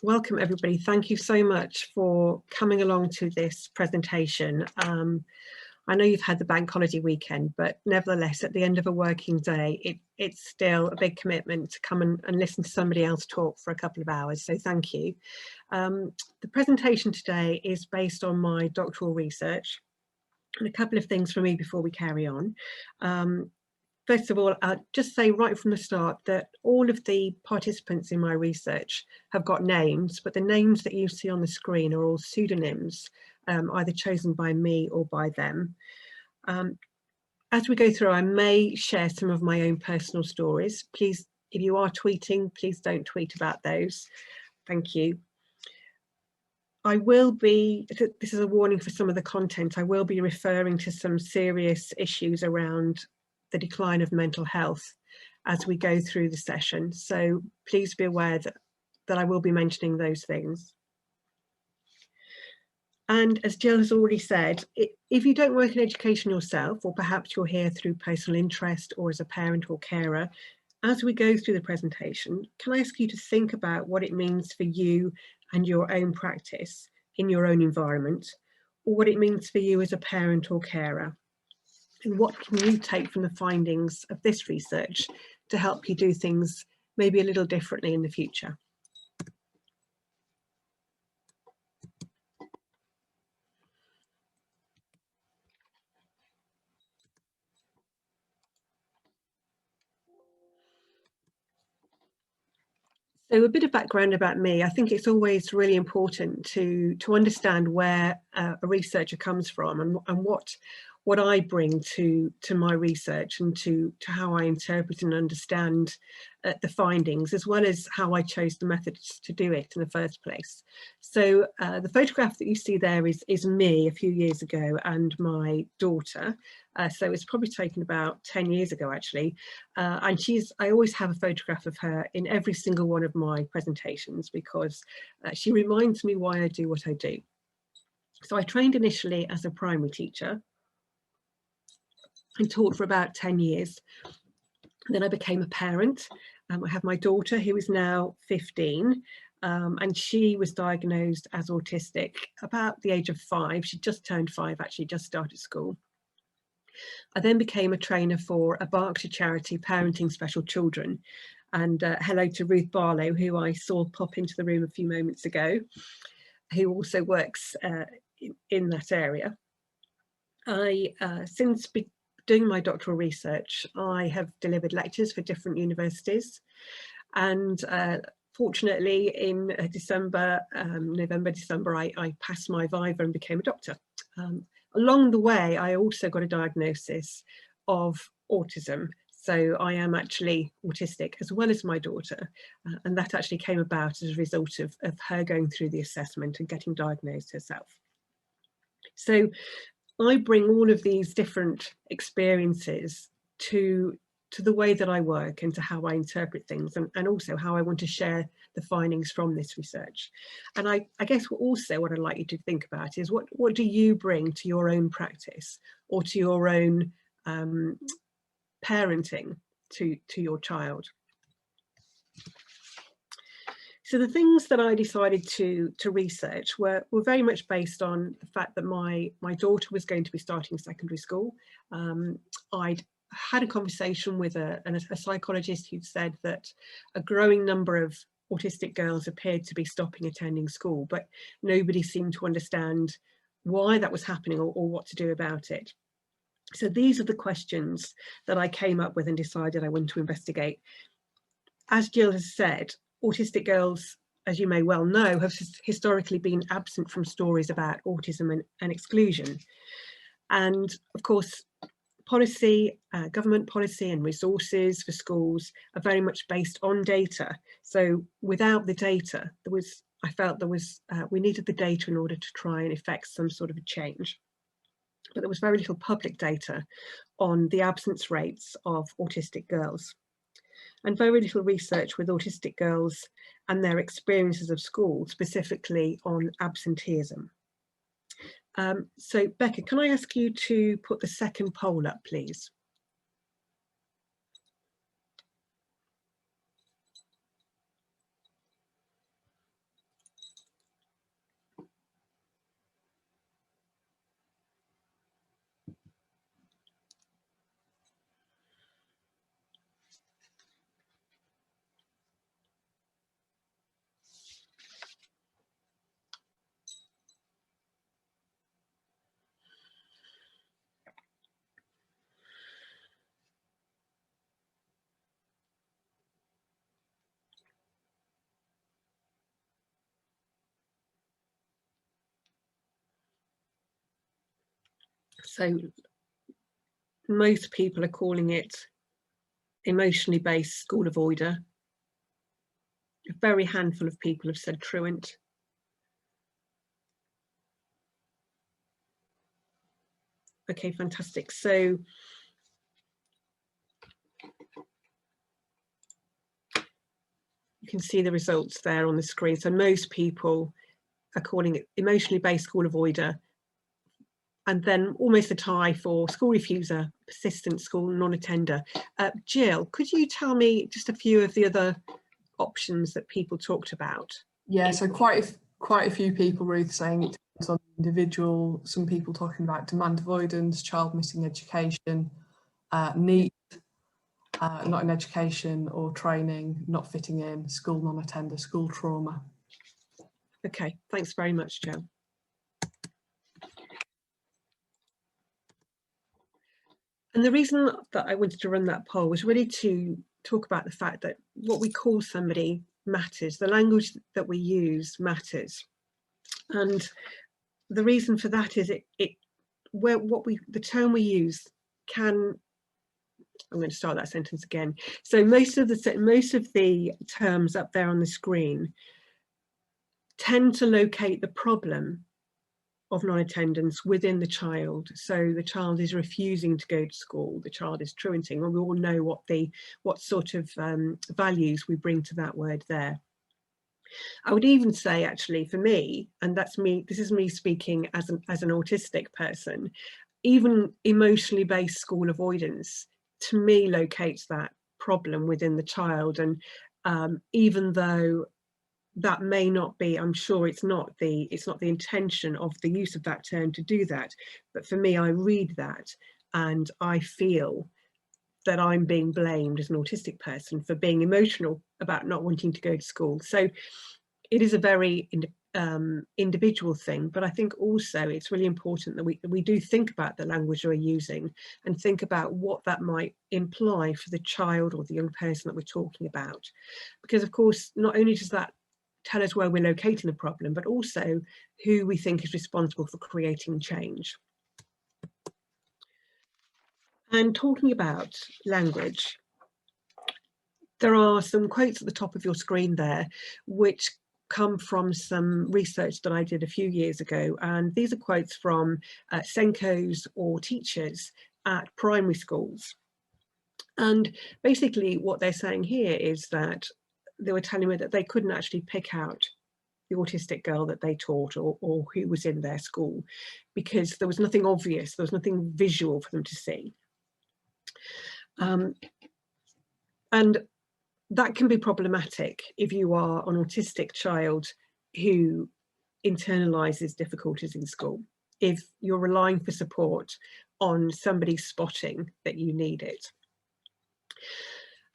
Welcome everybody. Thank you so much for coming along to this presentation. I know you've had the bank holiday weekend, but nevertheless, at the end of a working day, it's still a big commitment to come and listen to somebody else talk for a couple of hours, so thank you. The presentation today is based on my doctoral research, and a couple of things from me before we carry on. First of all, I'll just say right from the start that all of the participants in my research have got names, but the names that you see on the screen are all pseudonyms, either chosen by me or by them. As we go through, I may share some of my own personal stories. Please, if you are tweeting, please don't tweet about those. Thank you. I will be, this is a warning for some of the content, I will be referring to some serious issues around the decline of mental health as we go through the session. So please be aware that I will be mentioning those things. And as Jill has already said, if you don't work in education yourself, or perhaps you're here through personal interest or as a parent or carer, as we go through the presentation, can I ask you to think about what it means for you and your own practice in your own environment, or what it means for you as a parent or carer? And what can you take from the findings of this research to help you do things maybe a little differently in the future? So a bit of background about me. I think it's always really important to understand where a researcher comes from and what I bring to my research and to how I interpret and understand the findings, as well as how I chose the methods to do it in the first place. So the photograph that you see there is me a few years ago and my daughter. So it's probably taken about 10 years ago actually. And I always have a photograph of her in every single one of my presentations because she reminds me why I do what I do. So I trained initially as a primary teacher. I taught for about 10 years. Then I became a parent. I have my daughter who is now 15 and she was diagnosed as autistic about the age of 5. She just turned 5, actually just started school. I then became a trainer for a Berkshire charity parenting special children. And hello to Ruth Barlow, who I saw pop into the room a few moments ago, who also works in that area. Since doing my doctoral research, I have delivered lectures for different universities, and fortunately in November, December, I passed my viva and became a doctor. Along the way, I also got a diagnosis of autism. So I am actually autistic as well as my daughter, and that actually came about as a result of her going through the assessment and getting diagnosed herself. So I bring all of these different experiences to the way that I work and to how I interpret things, and also how I want to share the findings from this research. And I guess also what I'd like you to think about is what do you bring to your own practice or to your own parenting to your child? So the things that I decided to research were very much based on the fact that my daughter was going to be starting secondary school. I'd had a conversation with a psychologist who'd said that a growing number of autistic girls appeared to be stopping attending school, but nobody seemed to understand why that was happening or what to do about it. So these are the questions that I came up with and decided I wanted to investigate. As Jill has said, autistic girls, as you may well know, have historically been absent from stories about autism and exclusion. And of course, policy, government policy and resources for schools are very much based on data. So without the data, I felt we needed the data in order to try and effect some sort of a change. But there was very little public data on the absence rates of autistic girls, and very little research with autistic girls and their experiences of school, specifically on absenteeism. So Becca, can I ask you to put the second poll up, please? So most people are calling it emotionally based school avoider. A very handful of people have said truant. Okay, fantastic. So you can see the results there on the screen. So most people are calling it emotionally based school avoider, and then almost a tie for school refuser, persistent school non-attender. Jill, could you tell me just a few of the other options that people talked about? Yeah, so quite a few people, Ruth, saying it depends on the individual. Some people talking about demand avoidance, child missing education, NEET, not in education or training, not fitting in, school non-attender, school trauma. Okay, thanks very much, Jill. And the reason that I wanted to run that poll was really to talk about the fact that what we call somebody matters. The language that we use matters. And the reason for that is the term we use can, I'm going to start that sentence again. So most of the terms up there on the screen tend to locate the problem of non-attendance within the child. So the child is refusing to go to school, the child is truanting, and we all know what sort of values we bring to that word there. I would even say, actually, for me, and that's me, this is me speaking as an autistic person, even emotionally based school avoidance to me locates that problem within the child. And even though that may not be, I'm sure it's not the intention of the use of that term to do that, but for me, I read that and I feel that I'm being blamed as an autistic person for being emotional about not wanting to go to school. So it is a very individual thing, but I think also it's really important that we do think about the language we're using and think about what that might imply for the child or the young person that we're talking about. Because of course, not only does that tell us where we're locating the problem, but also who we think is responsible for creating change. And talking about language, there are some quotes at the top of your screen there, which come from some research that I did a few years ago. And these are quotes from Senkos or teachers at primary schools. And basically what they're saying here is that they were telling me that they couldn't actually pick out the autistic girl that they taught or who was in their school because there was nothing obvious, there was nothing visual for them to see. And that can be problematic if you are an autistic child who internalizes difficulties in school, if you're relying for support on somebody spotting that you need it.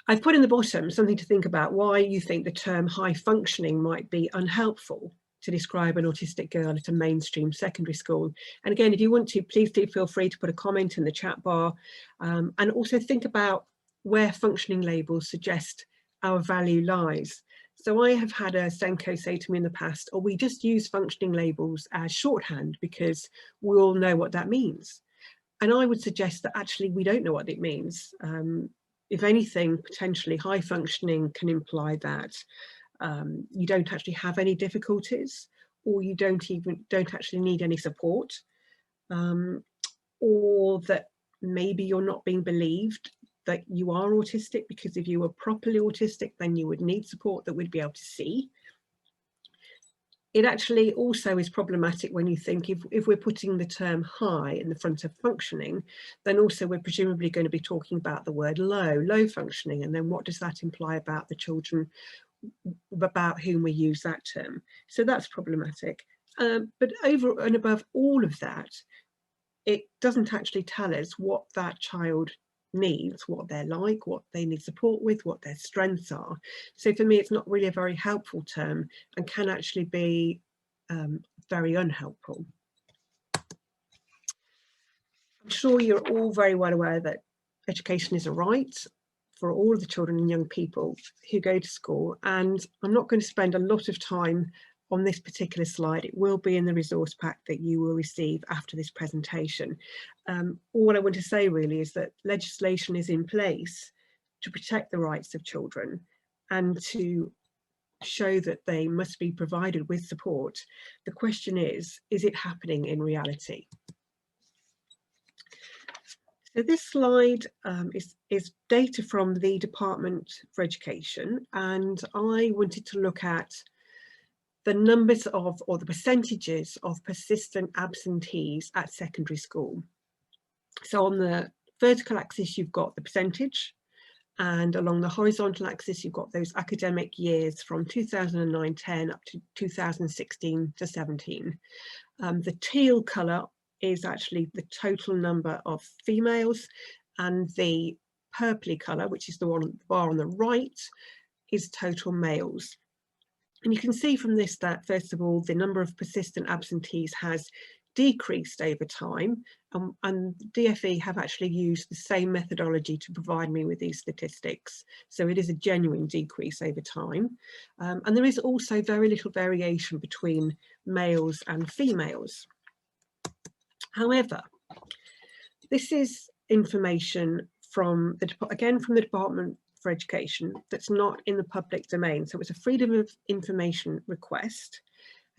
I've put in the bottom something to think about why you think the term high functioning might be unhelpful to describe an autistic girl at a mainstream secondary school. And again, if you want to, please do feel free to put a comment in the chat bar, and also think about where functioning labels suggest our value lies. So I have had a Senko say to me in the past, oh, we just use functioning labels as shorthand because we all know what that means. And I would suggest that actually we don't know what it means. If anything, potentially high functioning can imply that you don't actually have any difficulties, or you don't actually need any support, or that maybe you're not being believed that you are autistic, because if you were properly autistic, then you would need support that we'd be able to see. It actually also is problematic when you think if we're putting the term high in the front of functioning, then also we're presumably going to be talking about the word low functioning. And then what does that imply about the children about whom we use that term? So that's problematic. But over and above all of that, it doesn't actually tell us what that child needs, what they're like, what they need support with, what their strengths are. So for me, it's not really a very helpful term and can actually be very unhelpful. I'm sure you're all very well aware that education is a right for all of the children and young people who go to school, and I'm not going to spend a lot of time on this particular slide. It will be in the resource pack that you will receive after this presentation. All I want to say really is that legislation is in place to protect the rights of children and to show that they must be provided with support. The question is it happening in reality? So this slide is data from the Department for Education, and I wanted to look at the numbers of, or the percentages of persistent absentees at secondary school. So on the vertical axis, you've got the percentage, and along the horizontal axis, you've got those academic years from 2009-10 up to 2016-17. The teal colour is actually the total number of females, and the purpley colour, which is the bar on the right, is total males. And you can see from this that, first of all, the number of persistent absentees has decreased over time, and DFE have actually used the same methodology to provide me with these statistics. So it is a genuine decrease over time. And there is also very little variation between males and females. However, this is information from again from the Department for Education that's not in the public domain. So it's a Freedom of Information request.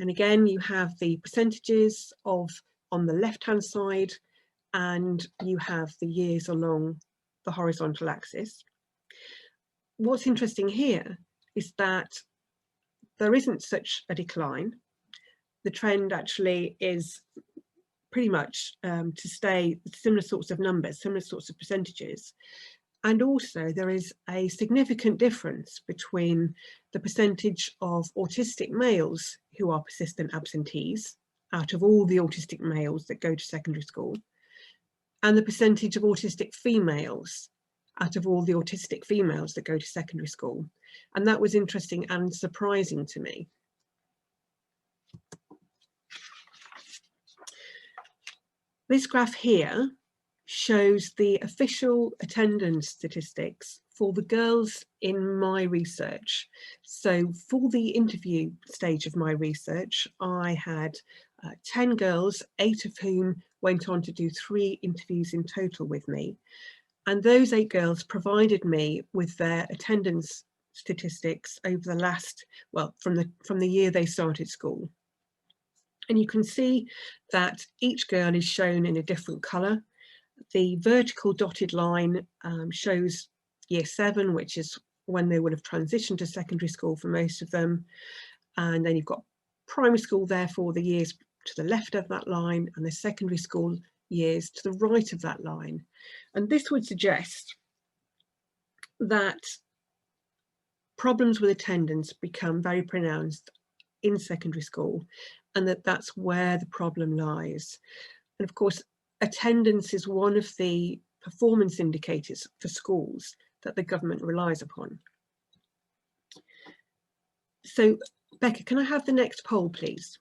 And again, you have the percentages of on the left-hand side, and you have the years along the horizontal axis. What's interesting here is that there isn't such a decline. The trend actually is pretty much to stay similar sorts of numbers, similar sorts of percentages. And also there is a significant difference between the percentage of autistic males who are persistent absentees out of all the autistic males that go to secondary school, and the percentage of autistic females out of all the autistic females that go to secondary school. And that was interesting and surprising to me. This graph here shows the official attendance statistics for the girls in my research. So for the interview stage of my research, I had 10 girls, 8 of whom went on to do 3 interviews in total with me. And those 8 girls provided me with their attendance statistics over the last, well, from the year they started school. And you can see that each girl is shown in a different colour. The vertical dotted line shows year 7, which is when they would have transitioned to secondary school for most of them. And then you've got primary school, therefore the years to the left of that line, and the secondary school years to the right of that line. And this would suggest that problems with attendance become very pronounced in secondary school, and that's where the problem lies. And of course, attendance is one of the performance indicators for schools that the government relies upon. So, Becca, can I have the next poll, please?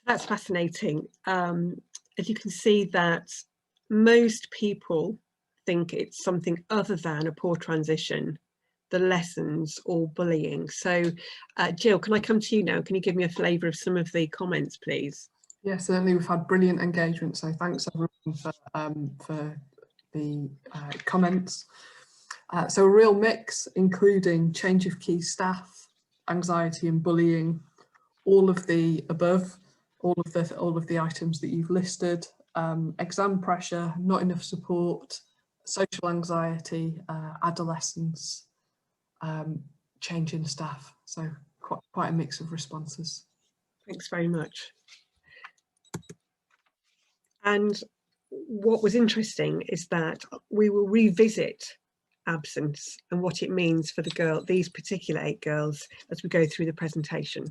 That's fascinating. As you can see that most people think it's something other than a poor transition the lessons or bullying. So Jill, can I come to you now? Can you give me a flavour of some of the comments, please? Yeah, certainly we've had brilliant engagement, so thanks everyone for the comments. So a real mix, including change of key staff, anxiety and bullying, all of the above, all of the items that you've listed, exam pressure, not enough support, social anxiety, adolescence, change in staff. So quite a mix of responses. Thanks very much. And what was interesting is that we will revisit absence and what it means for these particular 8 girls as we go through the presentation.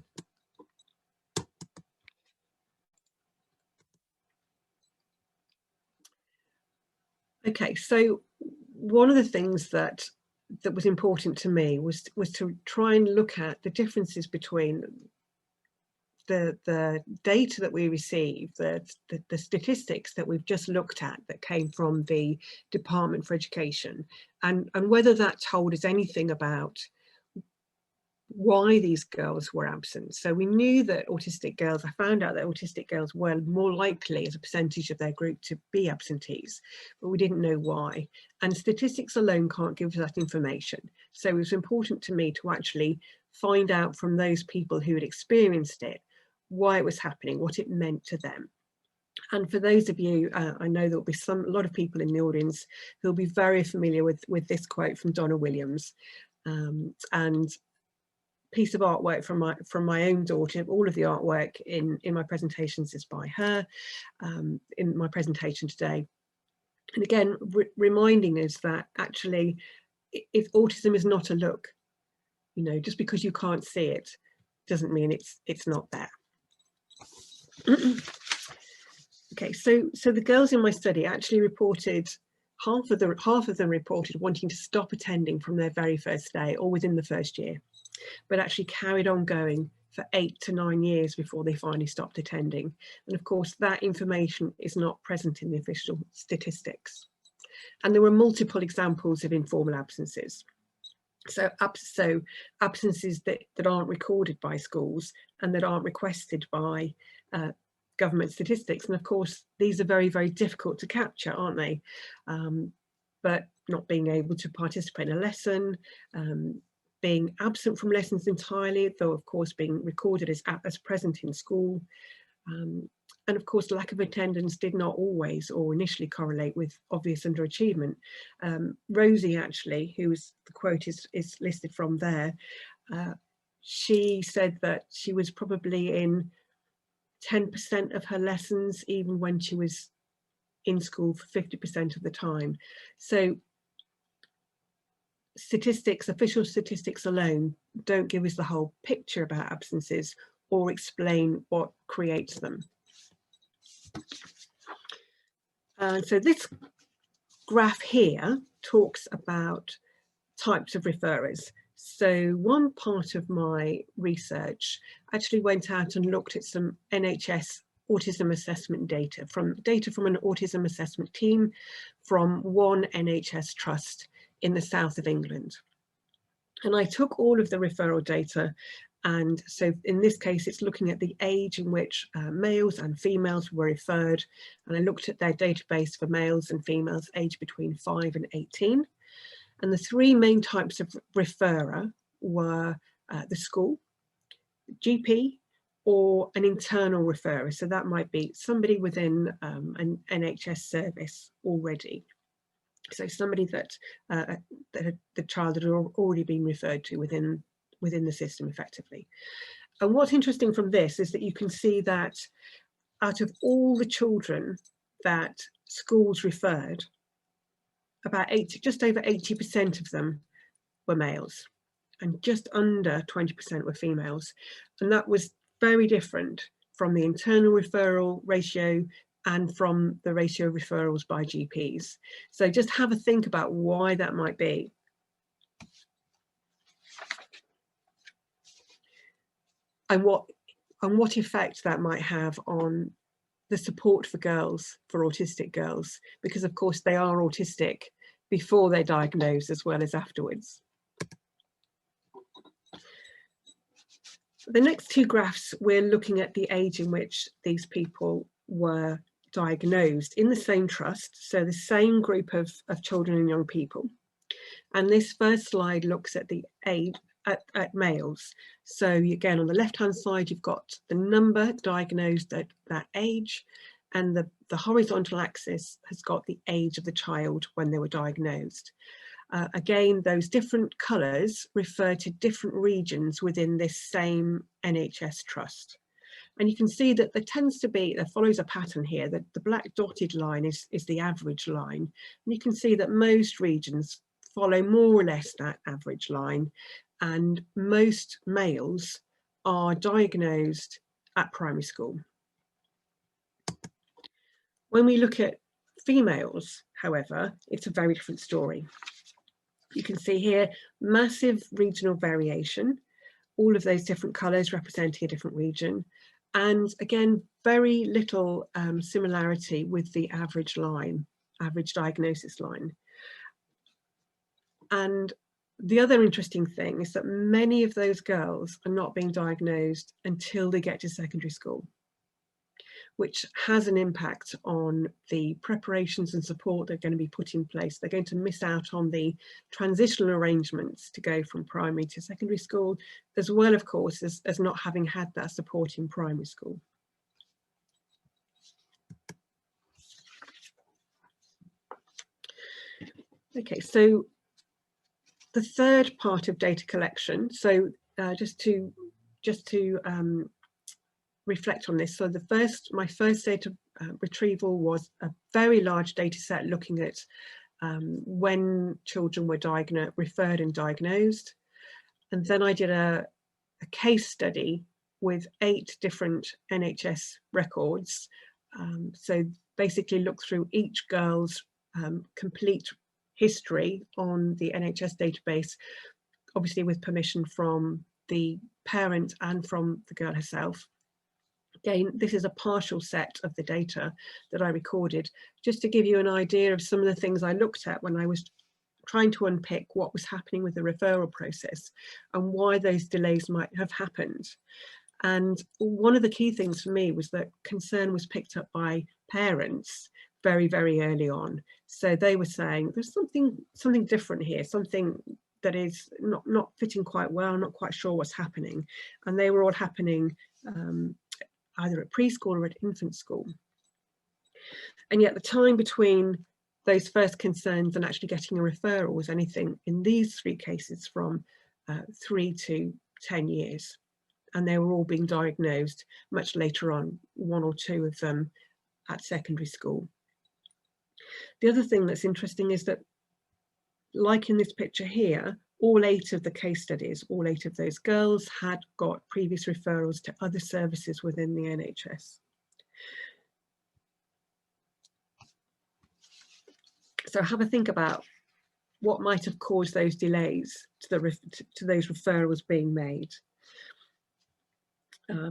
Okay, so one of the things that was important to me was to try and look at the differences between the data that we receive, the statistics that we've just looked at that came from the Department for Education, and whether that told us anything about why these girls were absent. So we knew that autistic girls, I found out that autistic girls were more likely as a percentage of their group to be absentees, but we didn't know why. And statistics alone can't give us that information. So it was important to me to actually find out from those people who had experienced it, why it was happening, what it meant to them. And for those of you, I know there'll be a lot of people in the audience who'll be very familiar with this quote from Donna Williams. And piece of artwork from my own daughter. All of the artwork in my presentations is by her, in my presentation today. And again, reminding us that actually, if autism is not a look, you know, just because you can't see it doesn't mean it's not there. Okay, so the girls in my study actually reported, half of them reported wanting to stop attending from their very first day or within the first year, but actually carried on going for 8 to 9 years before they finally stopped attending. And of course, that information is not present in the official statistics. And there were multiple examples of informal absences. So absences that aren't recorded by schools and that aren't requested by government statistics. And of course, these are very, very difficult to capture, aren't they? But not being able to participate in a lesson, being absent from lessons entirely, though of course being recorded as present in school. And of course, lack of attendance did not always or initially correlate with obvious underachievement. Rosie, actually, who's the quote is listed from there, she said that she was probably in 10% of her lessons, even when she was in school for 50% of the time. So statistics, official statistics alone, don't give us the whole picture about absences or explain what creates them. So this graph here talks about types of referrers. So one part of my research actually went out and looked at some NHS autism assessment data from an autism assessment team from one NHS trust in the south of England. And I took all of the referral data, and so in this case it's looking at the age in which males and females were referred, and I looked at their database for males and females aged between 5 and 18. And the 3 main types of referrer were the school, GP, or an internal referrer. So that might be somebody within an NHS service already. So somebody that the child had already been referred to within the system effectively. And what's interesting from this is that you can see that out of all the children that schools referred, about just over 80% of them were males and just under 20% were females. And that was very different from the internal referral ratio and from the ratio of referrals by GPs. So just have a think about why that might be. And what effect that might have on the support for girls, for autistic girls, because of course they are autistic before they're diagnosed as well as afterwards. The next two graphs, we're looking at the age in which these people were diagnosed in the same trust, so the same group of children and young people. And this first slide looks at the age at males. So again, on the left-hand side, you've got the number diagnosed at that age, and the horizontal axis has got the age of the child when they were diagnosed. Again, those different colours refer to different regions within this same NHS trust. And you can see that there tends to be, there follows a pattern here, that the black dotted line is the average line. And you can see that most regions follow more or less that average line, and most males are diagnosed at primary school. When we look at females, however, it's a very different story. You can see here massive regional variation, all of those different colours representing a different region, and again, very little similarity with the average line, average diagnosis line. And the other interesting thing is that many of those girls are not being diagnosed until they get to secondary school, which has an impact on the preparations and support they're going to be put in place. They're going to miss out on the transitional arrangements to go from primary to secondary school, as well, of course, as not having had that support in primary school. Okay, so the third part of data collection, so just to reflect on this. So my first data retrieval was a very large data set looking at when children were referred and diagnosed. And then I did a case study with 8 different NHS records. So basically look through each girl's complete history on the NHS database, obviously with permission from the parent and from the girl herself. Again, this is a partial set of the data that I recorded, just to give you an idea of some of the things I looked at when I was trying to unpick what was happening with the referral process and why those delays might have happened. And one of the key things for me was that concern was picked up by parents very, very early on. So they were saying, there's something different here, something that is not fitting quite well, not quite sure what's happening. And they were all happening either at preschool or at infant school. And yet the time between those first concerns and actually getting a referral was anything in these 3 cases from 3 to 10 years. And they were all being diagnosed much later on, 1 or 2 of them at secondary school. The other thing that's interesting is that, like in this picture here, all 8 of the case studies, all 8 of those girls had got previous referrals to other services within the NHS. So have a think about what might have caused those delays to those referrals being made.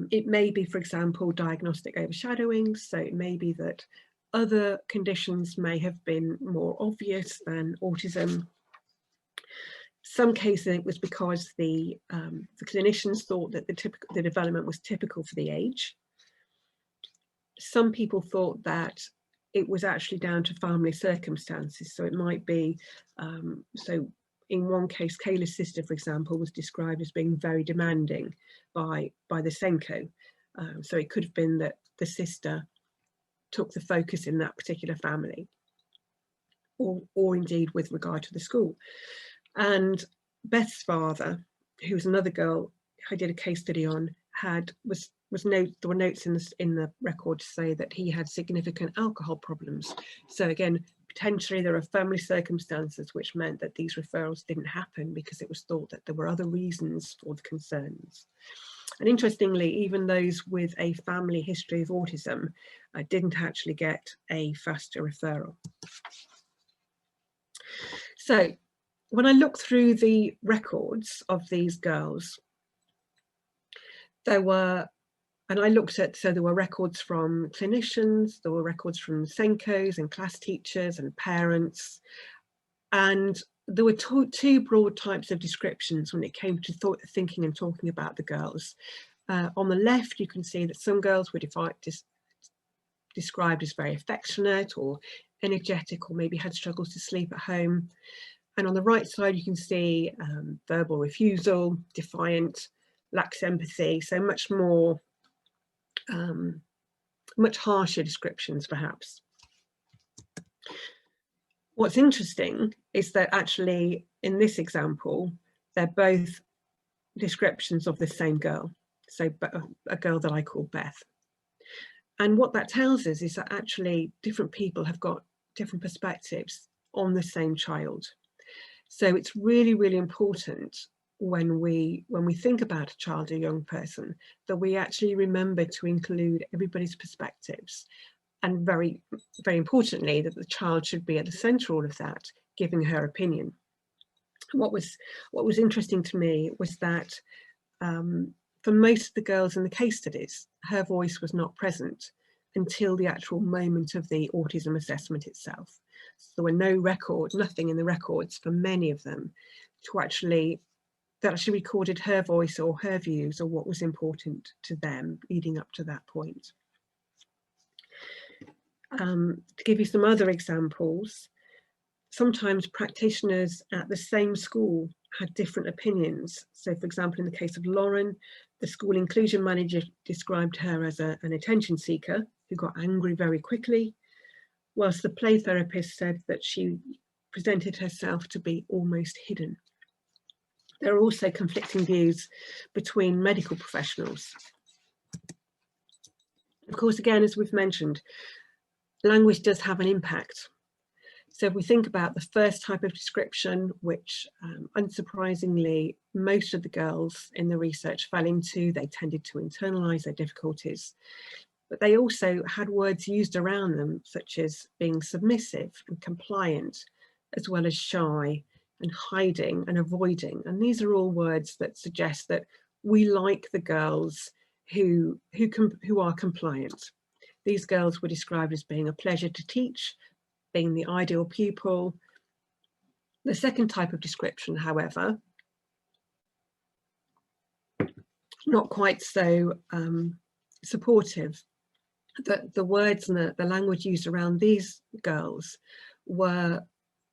It may be, for example, diagnostic overshadowing. So it may be that other conditions may have been more obvious than autism. Some cases it was because the clinicians thought that the development was typical for the age. Some people thought that it was actually down to family circumstances. So it might be, so in one case, Kayla's sister, for example, was described as being very demanding by the Senko. So it could have been that the sister took the focus in that particular family, or indeed with regard to the school. And Beth's father, who was another girl I did a case study on, there were notes in the record to say that he had significant alcohol problems. So again, potentially there are family circumstances which meant that these referrals didn't happen because it was thought that there were other reasons for the concerns. And interestingly, even those with a family history of autism didn't actually get a faster referral. So when I looked through the records of these girls, there were records from clinicians, there were records from Senkos and class teachers and parents. And there were two broad types of descriptions when it came to thinking and talking about the girls. On the left, you can see that some girls were described as very affectionate or energetic, or maybe had struggles to sleep at home. And on the right side, you can see verbal refusal, defiant, lacks empathy, so much more, much harsher descriptions perhaps. What's interesting is that actually in this example, they're both descriptions of the same girl, so a girl that I call Beth. And what that tells us is that actually different people have got different perspectives on the same child. So it's really, really important when we think about a child or young person that we actually remember to include everybody's perspectives, and very, very importantly, that the child should be at the centre of all of that, giving her opinion. What was interesting to me was that for most of the girls in the case studies, her voice was not present until the actual moment of the autism assessment itself. So there were nothing in the records for many of them that actually recorded her voice or her views or what was important to them leading up to that point. To give you some other examples, sometimes practitioners at the same school had different opinions. So for example, in the case of Lauren, the school inclusion manager described her as an attention seeker who got angry very quickly, whilst the play therapist said that she presented herself to be almost hidden. There are also conflicting views between medical professionals. Of course, again, as we've mentioned, language does have an impact. So if we think about the first type of description, which unsurprisingly, most of the girls in the research fell into, they tended to internalise their difficulties, but they also had words used around them, such as being submissive and compliant, as well as shy and hiding and avoiding. And these are all words that suggest that we like the girls who are compliant. These girls were described as being a pleasure to teach, being the ideal pupil. The second type of description, however, not quite so supportive. The words and the language used around these girls were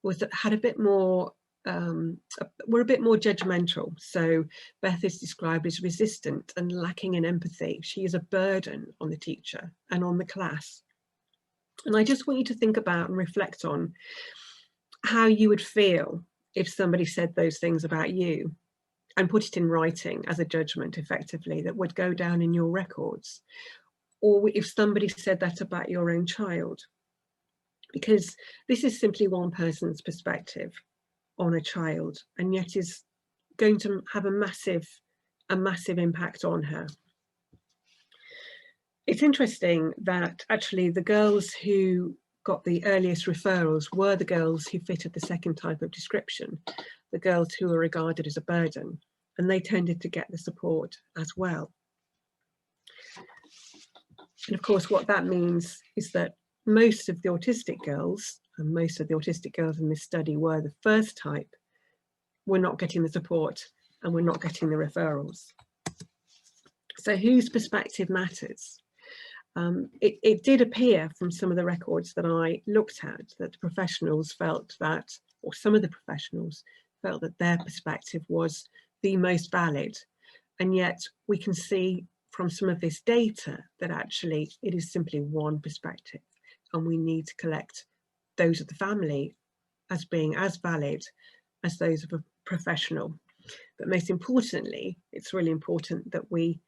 a bit more judgmental. So Beth is described as resistant and lacking in empathy. She is a burden on the teacher and on the class. And I just want you to think about and reflect on how you would feel if somebody said those things about you and put it in writing as a judgment effectively that would go down in your records, or if somebody said that about your own child, because this is simply one person's perspective on a child, and yet is going to have a massive impact on her. It's interesting that actually the girls who got the earliest referrals were the girls who fitted the second type of description, the girls who were regarded as a burden, and they tended to get the support as well. And of course, what that means is that most of the autistic girls, and most of the autistic girls in this study were the first type, were not getting the support and were not getting the referrals. So whose perspective matters? It did appear from some of the records that I looked at that the professionals felt that, or some of the professionals felt that their perspective was the most valid. And yet we can see from some of this data that actually it is simply one perspective, and we need to collect those of the family as being as valid as those of a professional. But most importantly, it's really important that we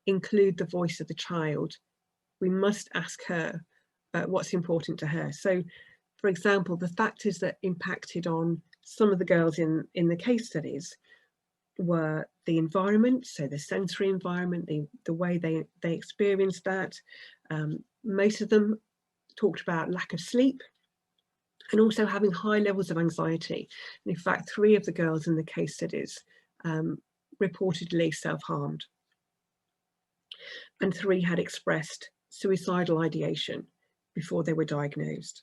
include the voice of the child. We must ask her what's important to her. So, for example, the factors that impacted on some of the girls in the case studies were the environment, so the sensory environment, the way they experienced that. Most of them talked about lack of sleep and also having high levels of anxiety. And in fact, 3 of the girls in the case studies reportedly self-harmed, and 3 had expressed suicidal ideation before they were diagnosed.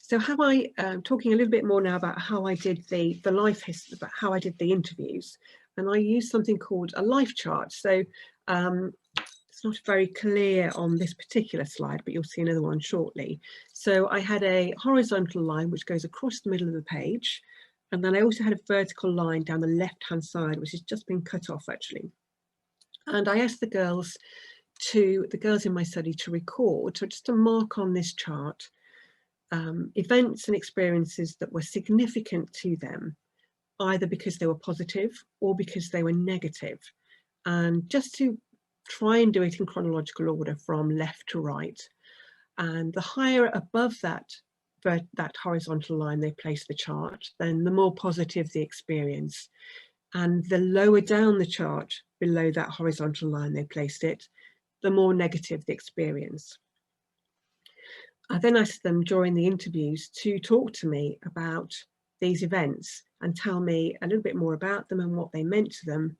So talking a little bit more now about how I did the life history, about how I did the interviews, and I used something called a life chart. So it's not very clear on this particular slide, but you'll see another one shortly. So I had a horizontal line which goes across the middle of the page, and then I also had a vertical line down the left-hand side, which has just been cut off actually. And I asked the girls in my study to record, so just to mark on this chart, events and experiences that were significant to them, either because they were positive or because they were negative, and just to try and do it in chronological order from left to right. And the higher above that horizontal line they place the chart, then the more positive the experience. And the lower down the chart below that horizontal line they placed it, the more negative the experience. I then asked them during the interviews to talk to me about these events and tell me a little bit more about them and what they meant to them.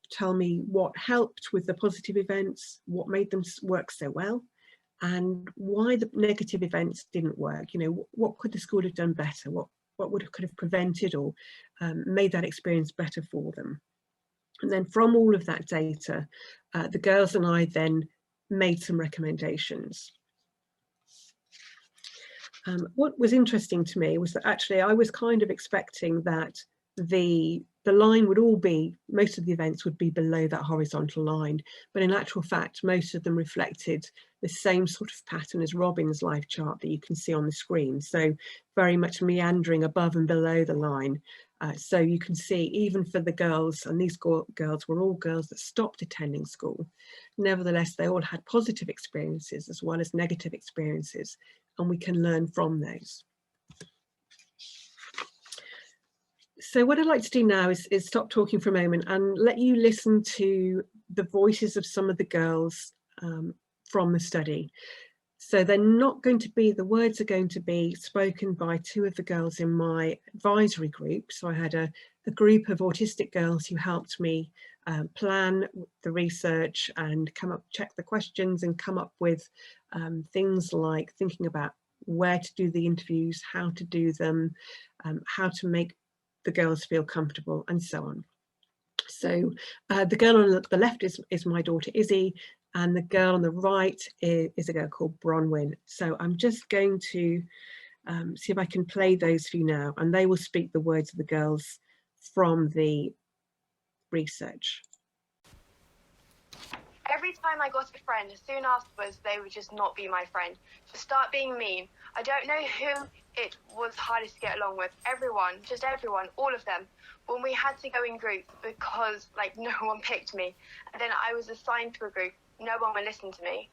Tell me what helped with the positive events, what made them work so well, and why the negative events didn't work. You know, what could the school have done better? What could have prevented or made that experience better for them? And then from all of that data, the girls and I then made some recommendations. What was interesting to me was that actually I was kind of expecting that the line would all be, most of the events would be below that horizontal line, but in actual fact most of them reflected the same sort of pattern as Robin's life chart that you can see on the screen, so very much meandering above and below the line. So you can see even for the girls, and these girls were all girls that stopped attending school, nevertheless they all had positive experiences as well as negative experiences, and we can learn from those. So what I'd like to do now is stop talking for a moment and let you listen to the voices of some of the girls from the study. So they're not going to be, the words are going to be spoken by two of the girls in my advisory group. So I had a group of autistic girls who helped me plan the research and check the questions and come up with things like thinking about where to do the interviews, how to do them, how to make the girls feel comfortable, and so on. So the girl on the left is my daughter Izzy, and the girl on the right is a girl called Bronwyn. So I'm just going to see if I can play those for you now, and they will speak the words of the girls from the research. Every time I got a friend, soon afterwards they would just not be my friend, just start being mean. I don't know who it was hardest to get along with. Everyone, just everyone, all of them. When we had to go in groups because no one picked me, and then I was assigned to a group, no one would listen to me.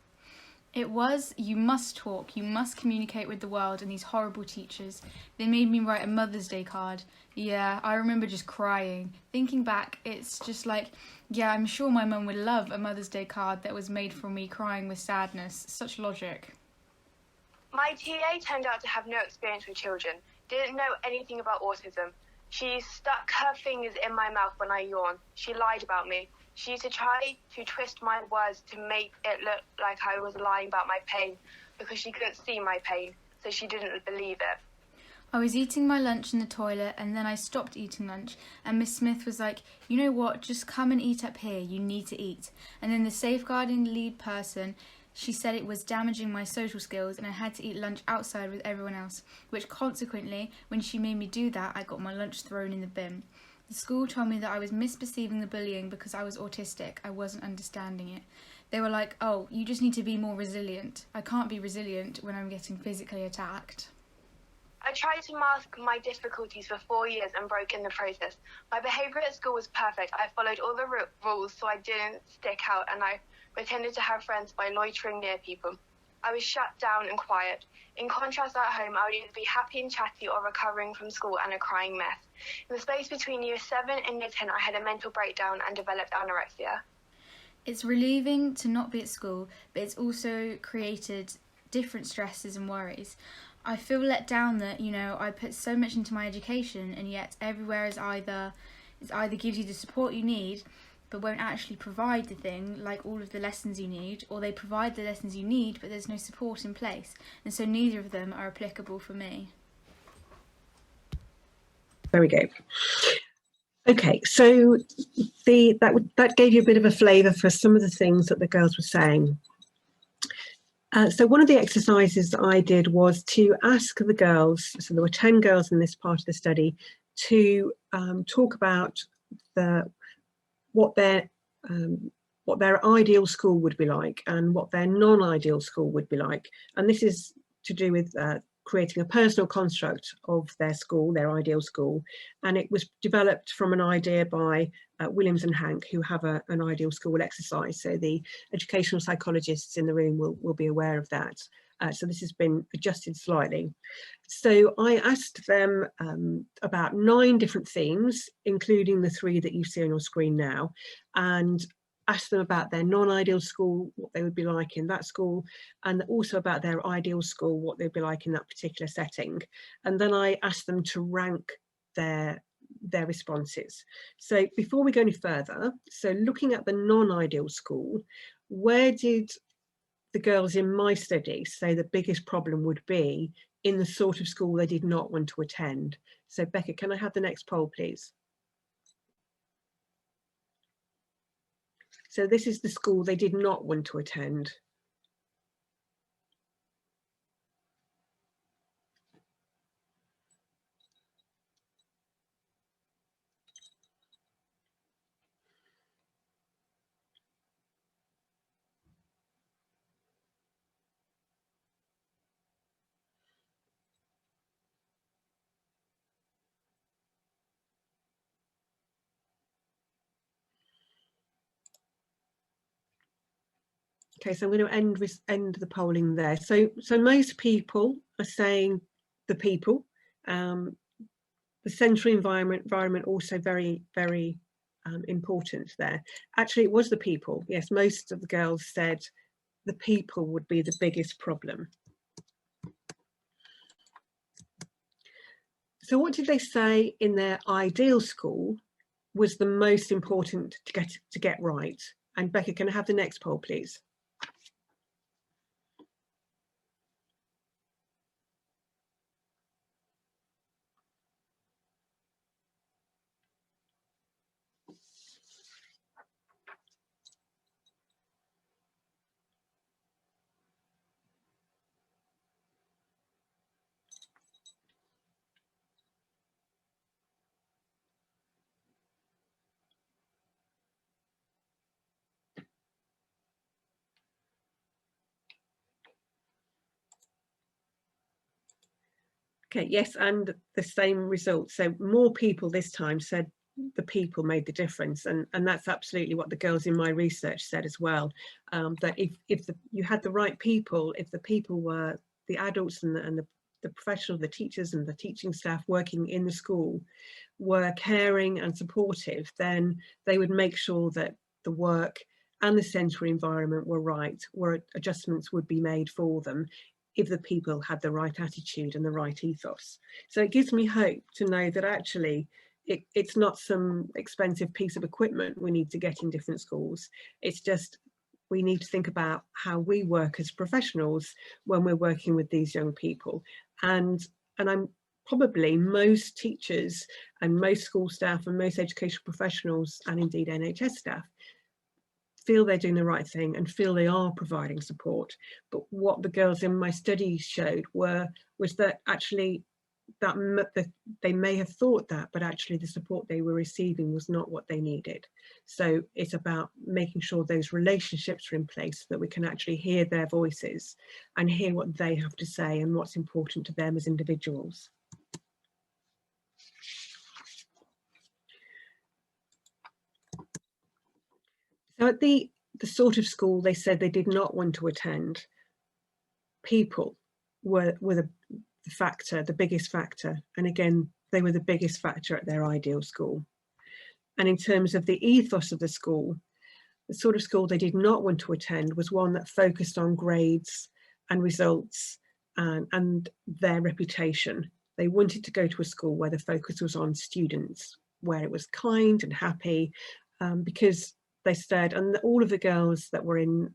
It was, you must talk, you must communicate with the world, and these horrible teachers. They made me write a Mother's Day card. Yeah, I remember just crying. Thinking back, it's just yeah, I'm sure my mum would love a Mother's Day card that was made for me crying with sadness. Such logic. My TA turned out to have no experience with children, didn't know anything about autism. She stuck her fingers in my mouth when I yawned. She lied about me. She used to try to twist my words to make it look like I was lying about my pain because she couldn't see my pain, so she didn't believe it. I was eating my lunch in the toilet, and then I stopped eating lunch, and Miss Smith was like, you know what, just come and eat up here, you need to eat. And then the safeguarding lead person, she said it was damaging my social skills and I had to eat lunch outside with everyone else, which consequently, when she made me do that, I got my lunch thrown in the bin. The school told me that I was misperceiving the bullying because I was autistic. I wasn't understanding it. They were like, oh, you just need to be more resilient. I can't be resilient when I'm getting physically attacked. I tried to mask my difficulties for 4 years and broke in the process. My behaviour at school was perfect. I followed all the rules so I didn't stick out, and I pretended to have friends by loitering near people. I was shut down and quiet. In contrast, at home, I would either be happy and chatty or recovering from school and a crying mess. In the space between year 7 and year 10, I had a mental breakdown and developed anorexia. It's relieving to not be at school, but it's also created different stresses and worries. I feel let down that, I put so much into my education, and yet everywhere is either gives you the support you need, but won't actually provide the thing, like all of the lessons you need, or they provide the lessons you need but there's no support in place, and so neither of them are applicable for me. There we go. Okay, so that gave you a bit of a flavour for some of the things that the girls were saying. So one of the exercises that I did was to ask the girls, so there were 10 girls in this part of the study, to talk about what their ideal school would be like and what their non-ideal school would be like. And this is to do with creating a personal construct of their school, their ideal school. And it was developed from an idea by Williams and Hank, who have an ideal school exercise. So the educational psychologists in the room will be aware of that. So this has been adjusted slightly. So I asked them about 9 different themes, including the 3 that you see on your screen now, and asked them about their non-ideal school, what they would be like in that school, and also about their ideal school, what they'd be like in that particular setting. And then I asked them to rank their responses. So before we go any further, so looking at the non-ideal school, where did the girls in my study say the biggest problem would be in the sort of school they did not want to attend? So Becca, can I have the next poll, please? So this is the school they did not want to attend. Okay, so I'm going to end the polling there. So most people are saying the people. The sensory environment also very, very important there. Actually, it was the people. Yes, most of the girls said the people would be the biggest problem. So what did they say in their ideal school was the most important to get right? And Becca, can I have the next poll, please? Okay, yes, and the same result. So more people this time said the people made the difference, and that's absolutely what the girls in my research said as well. That if you had the right people, if the people were the adults and the professionals, the teachers and the teaching staff working in the school were caring and supportive, then they would make sure that the work and the sensory environment were right, where adjustments would be made for them if the people had the right attitude and the right ethos. So it gives me hope to know that actually it's not some expensive piece of equipment we need to get in different schools. It's just we need to think about how we work as professionals when we're working with these young people. And I'm probably most teachers and most school staff and most educational professionals and indeed NHS staff feel they're doing the right thing and feel they are providing support. But what the girls in my studies showed was that actually that they may have thought that, but actually the support they were receiving was not what they needed. So it's about making sure those relationships are in place so that we can actually hear their voices and hear what they have to say and what's important to them as individuals. So at the sort of school they said they did not want to attend, people were the factor, the biggest factor. And again, they were the biggest factor at their ideal school. And in terms of the ethos of the school, the sort of school they did not want to attend was one that focused on grades and results and their reputation. They wanted to go to a school where the focus was on students, where it was kind and happy, because they said, and all of the girls that were in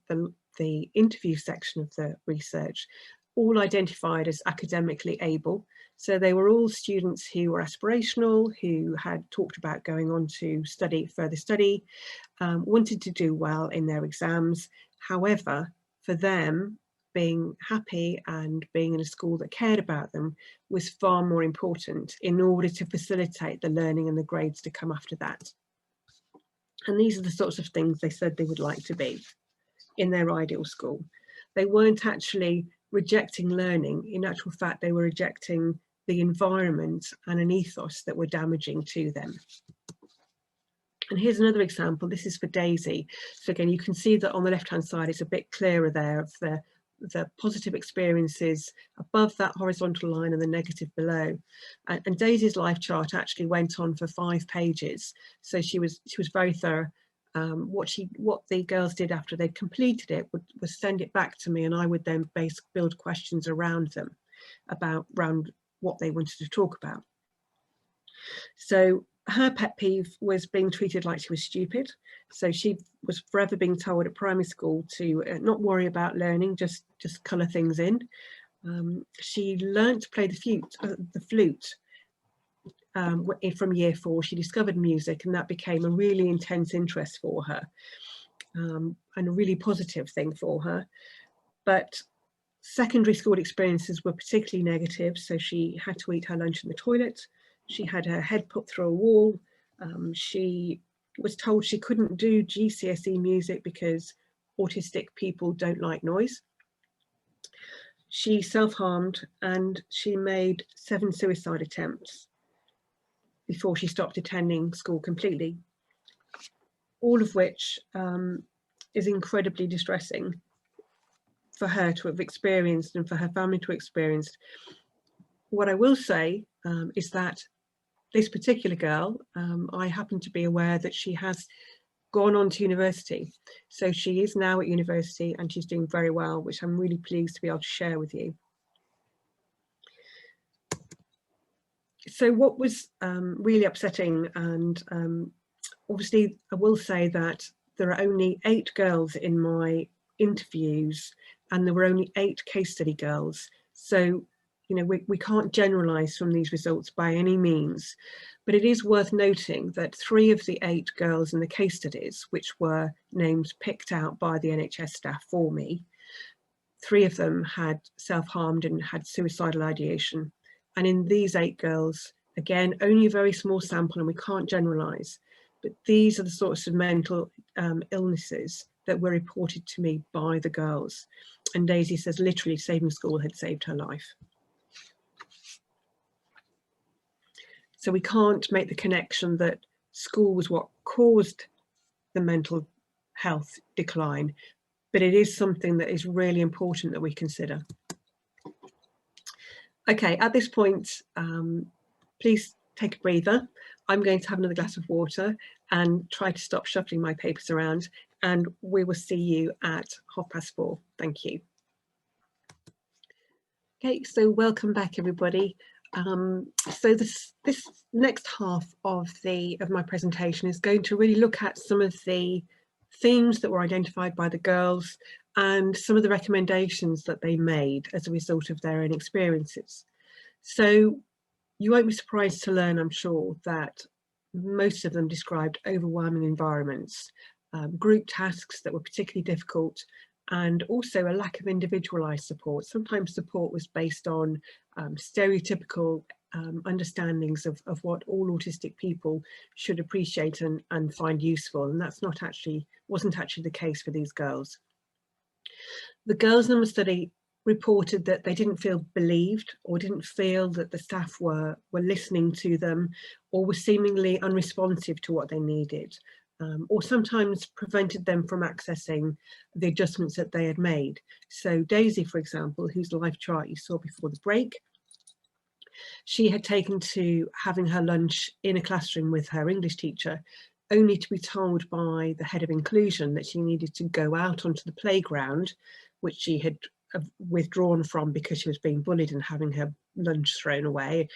the interview section of the research all identified as academically able. So they were all students who were aspirational, who had talked about going on to further study, wanted to do well in their exams. However, for them, being happy and being in a school that cared about them was far more important in order to facilitate the learning and the grades to come after that. And these are the sorts of things they said they would like to be in their ideal school. They weren't actually rejecting learning. In actual fact, they were rejecting the environment and an ethos that were damaging to them. And here's another example. This is for Daisy. So again, you can see that on the left-hand side, it's a bit clearer there of the positive experiences above that horizontal line and the negative below. And Daisy's life chart actually went on for 5 pages. So she was very thorough. What the girls did after they'd completed it was send it back to me, and I would then build questions around them around what they wanted to talk about. So her pet peeve was being treated like she was stupid. So she was forever being told at primary school to not worry about learning, just colour things in. She learnt to play the flute from year 4. She discovered music, and that became a really intense interest for her, and a really positive thing for her. But secondary school experiences were particularly negative. So she had to eat her lunch in the toilet. She had her head put through a wall. She was told she couldn't do GCSE music because autistic people don't like noise. She self-harmed, and she made 7 suicide attempts before she stopped attending school completely, all of which is incredibly distressing for her to have experienced and for her family to experience. What I will say is that this particular girl, I happen to be aware that she has gone on to university. So she is now at university and she's doing very well, which I'm really pleased to be able to share with you. So what was really upsetting, and obviously I will say that there are only 8 girls in my interviews, and there were only 8 case study girls. So, you know, we can't generalize from these results by any means, but it is worth noting that 3 of the 8 girls in the case studies, which were names picked out by the NHS staff for me, 3 of them had self-harmed and had suicidal ideation. And in these 8 girls, again, only a very small sample and we can't generalize, but these are the sorts of mental illnesses that were reported to me by the girls. And Daisy says literally saving school had saved her life. So we can't make the connection that school was what caused the mental health decline, but it is something that is really important that we consider. Okay, at this point, please take a breather. I'm going to have another glass of water and try to stop shuffling my papers around, and we will see you at 4:30. Thank you. Okay, so welcome back everybody. So this next half of my presentation is going to really look at some of the themes that were identified by the girls and some of the recommendations that they made as a result of their own experiences. So you won't be surprised to learn, I'm sure, that most of them described overwhelming environments, group tasks that were particularly difficult, and also a lack of individualised support. Sometimes support was based on stereotypical understandings of what all autistic people should appreciate and find useful, and that's wasn't actually the case for these girls. The girls in the study reported that they didn't feel believed, or didn't feel that the staff were listening to them, or were seemingly unresponsive to what they needed, or sometimes prevented them from accessing the adjustments that they had made. So Daisy, for example, whose life chart you saw before the break, she had taken to having her lunch in a classroom with her English teacher, only to be told by the head of inclusion that she needed to go out onto the playground, which she had withdrawn from because she was being bullied and having her lunch thrown away.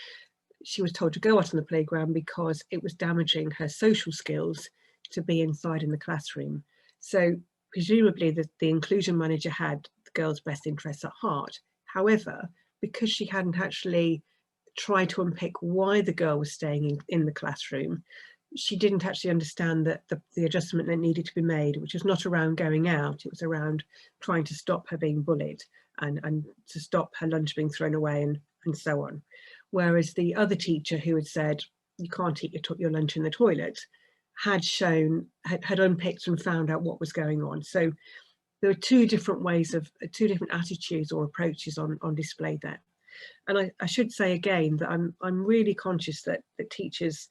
She was told to go out on the playground because it was damaging her social skills to be inside in the classroom. So presumably the inclusion manager had the girl's best interests at heart. However, because she hadn't actually tried to unpick why the girl was staying in the classroom, she didn't actually understand that the adjustment that needed to be made, which was not around going out, it was around trying to stop her being bullied and to stop her lunch being thrown away and so on. Whereas the other teacher who had said, you can't eat your lunch in the toilet, had unpicked and found out what was going on. So there were two different attitudes or approaches on display there. And I should say again that I'm really conscious that teachers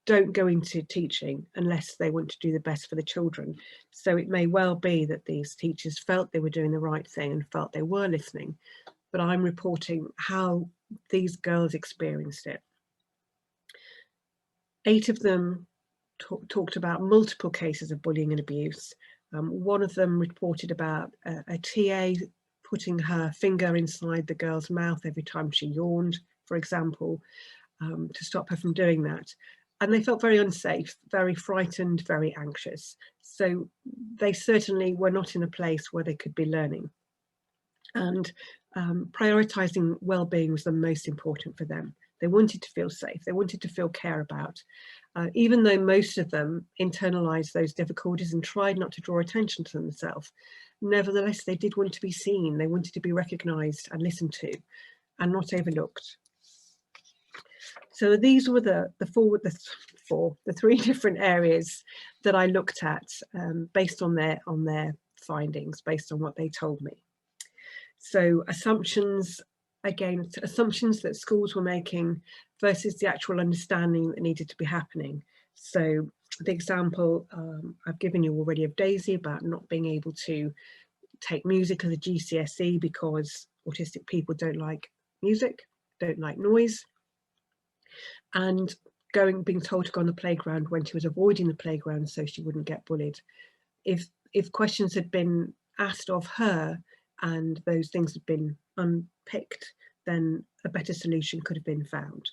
don't go into teaching unless they want to do the best for the children. So it may well be that these teachers felt they were doing the right thing and felt they were listening, but I'm reporting how these girls experienced it. 8 of them talked about multiple cases of bullying and abuse. One of them reported about a TA putting her finger inside the girl's mouth every time she yawned, for example, to stop her from doing that. And they felt very unsafe, very frightened, very anxious. So they certainly were not in a place where they could be learning. And prioritising well-being was the most important for them. They wanted to feel safe, they wanted to feel cared about. Even though most of them internalised those difficulties and tried not to draw attention to themselves, nevertheless, they did want to be seen, they wanted to be recognised and listened to and not overlooked. So these were the three different areas that I looked at based on their findings, based on what they told me. So assumptions, again, assumptions that schools were making versus the actual understanding that needed to be happening. So the example I've given you already of Daisy about not being able to take music as a GCSE because autistic people don't like music, don't like noise, and being told to go on the playground when she was avoiding the playground so she wouldn't get bullied. If questions had been asked of her and those things had been unpicked, then a better solution could have been found.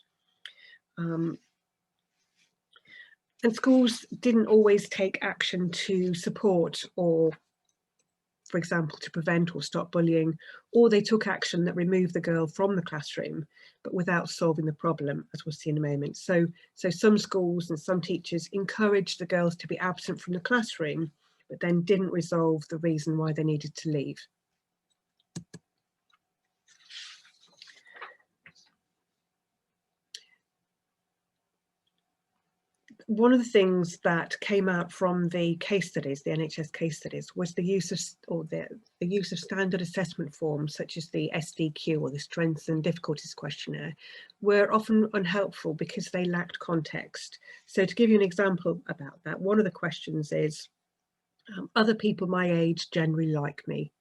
And schools didn't always take action to support or, for example, to prevent or stop bullying, or they took action that removed the girl from the classroom, but without solving the problem, as we'll see in a moment. So some schools and some teachers encouraged the girls to be absent from the classroom, but then didn't resolve the reason why they needed to leave. One of the things that came out from the case studies, the NHS case studies, was the use of standard assessment forms such as the SDQ or the Strengths and Difficulties Questionnaire were often unhelpful because they lacked context. So to give you an example about that, one of the questions is, other people my age generally like me.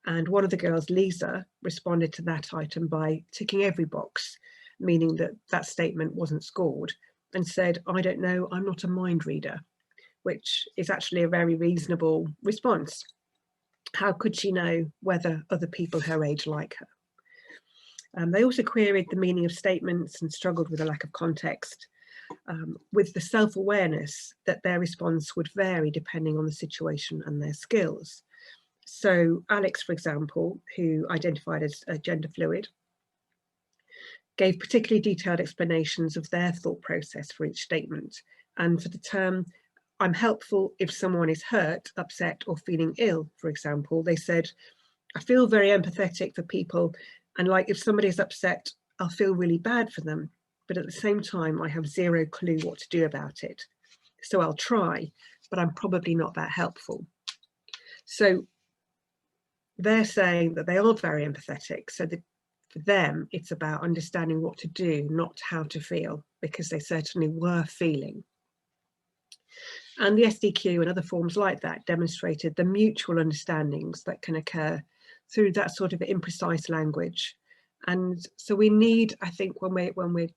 And one of the girls, Lisa, responded to that item by ticking every box, meaning that that statement wasn't scored, and said, I don't know, I'm not a mind reader, which is actually a very reasonable response. How could she know whether other people her age like her? They also queried the meaning of statements and struggled with a lack of context, with the self-awareness that their response would vary depending on the situation and their skills. So Alex, for example, who identified as gender fluid, gave particularly detailed explanations of their thought process for each statement. And for the term, I'm helpful if someone is hurt, upset, or feeling ill, for example, they said, I feel very empathetic for people, and like if somebody is upset, I'll feel really bad for them, but at the same time, I have zero clue what to do about it. So I'll try, but I'm probably not that helpful. So they're saying that they are very empathetic, so that for them, it's about understanding what to do, not how to feel, because they certainly were feeling. And the SDQ and other forms like that demonstrated the mutual understandings that can occur through that sort of imprecise language. And so we need, I think, when we're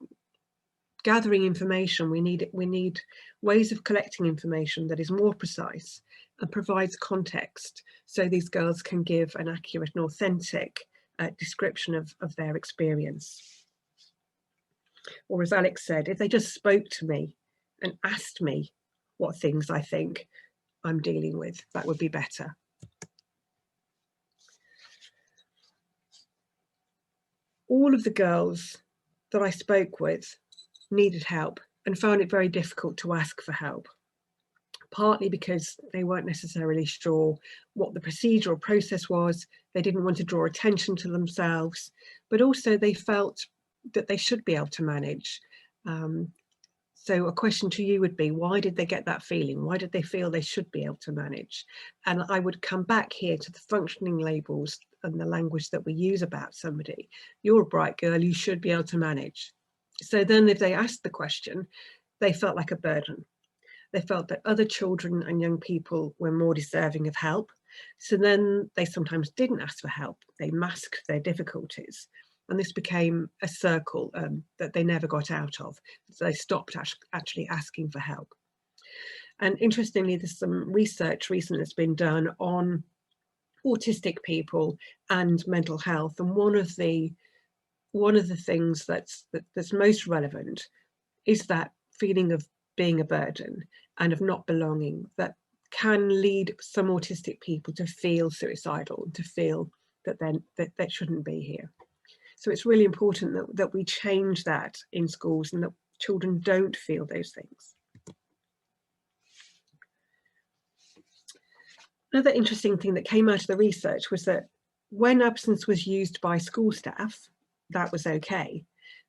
gathering information, we need ways of collecting information that is more precise and provides context, so these girls can give an accurate and authentic description of their experience. Or as Alex said, if they just spoke to me and asked me what things I think I'm dealing with. That would be better. All of the girls that I spoke with needed help and found it very difficult to ask for help, partly because they weren't necessarily sure what the procedural process was. They didn't want to draw attention to themselves, but also they felt that they should be able to manage. So a question to you would be, why did they get that feeling? Why did they feel they should be able to manage? And I would come back here to the functioning labels and the language that we use about somebody. You're a bright girl, you should be able to manage. So then if they asked the question, they felt like a burden. They felt that other children and young people were more deserving of help. So then they sometimes didn't ask for help. They masked their difficulties. And this became a circle that they never got out of. So they stopped actually asking for help. And interestingly, there's some research recently that's been done on autistic people and mental health. And one of the things that's most relevant is that feeling of being a burden and of not belonging that can lead some autistic people to feel suicidal, to feel that they shouldn't be here. So it's really important that we change that in schools and that children don't feel those things. Another interesting thing that came out of the research was that when absence was used by school staff, that was okay.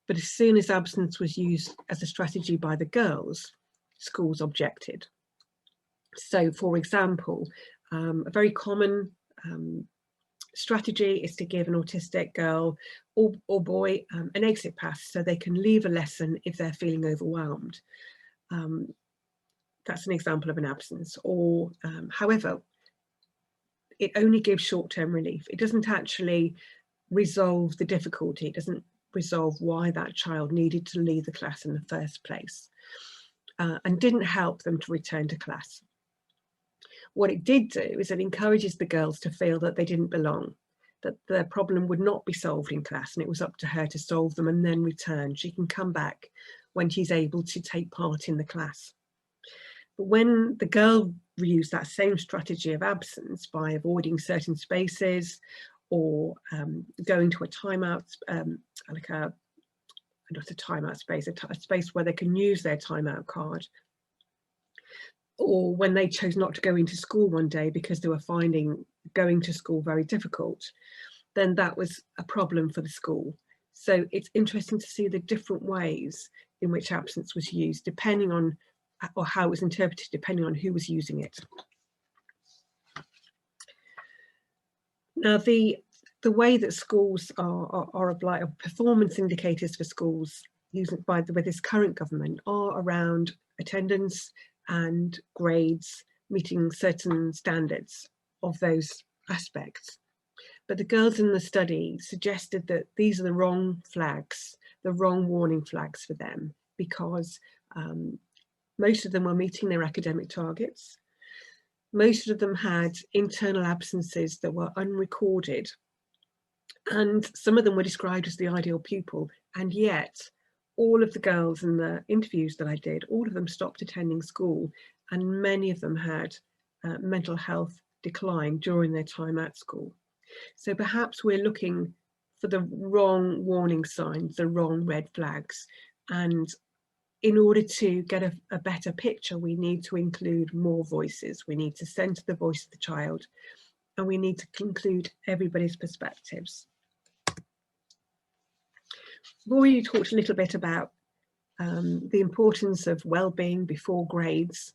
But as soon as absence was used as a strategy by the girls, schools objected. So, for example, a very common strategy is to give an autistic girl or boy an exit pass so they can leave a lesson if they're feeling overwhelmed. That's an example of an absence. Or, however, it only gives short-term relief. It doesn't actually resolve the difficulty. It doesn't resolve why that child needed to leave the class in the first place, and didn't help them to return to class. What it did do is it encourages the girls to feel that they didn't belong, that their problem would not be solved in class and it was up to her to solve them and then return. She can come back when she's able to take part in the class. But when the girl used that same strategy of absence by avoiding certain spaces or going to a timeout, not a timeout space, a space where they can use their timeout card, or when they chose not to go into school one day because they were finding going to school very difficult, then that was a problem for the school. So it's interesting to see the different ways in which absence was used, depending on, or how it was interpreted, depending on who was using it. Now, the way that schools are applied, performance indicators for schools used with this current government are around attendance and grades, meeting certain standards of those aspects. But the girls in the study suggested that these are the wrong flags, the wrong warning flags for them, because most of them were meeting their academic targets. Most of them had internal absences that were unrecorded, and some of them were described as the ideal pupil, and yet all of the girls in the interviews that I did, all of them stopped attending school, and many of them had mental health decline during their time at school. So perhaps we're looking for the wrong warning signs, the wrong red flags, and in order to get a better picture, we need to include more voices. We need to centre the voice of the child, and we need to include everybody's perspectives. We've already talked a little bit about the importance of well-being before grades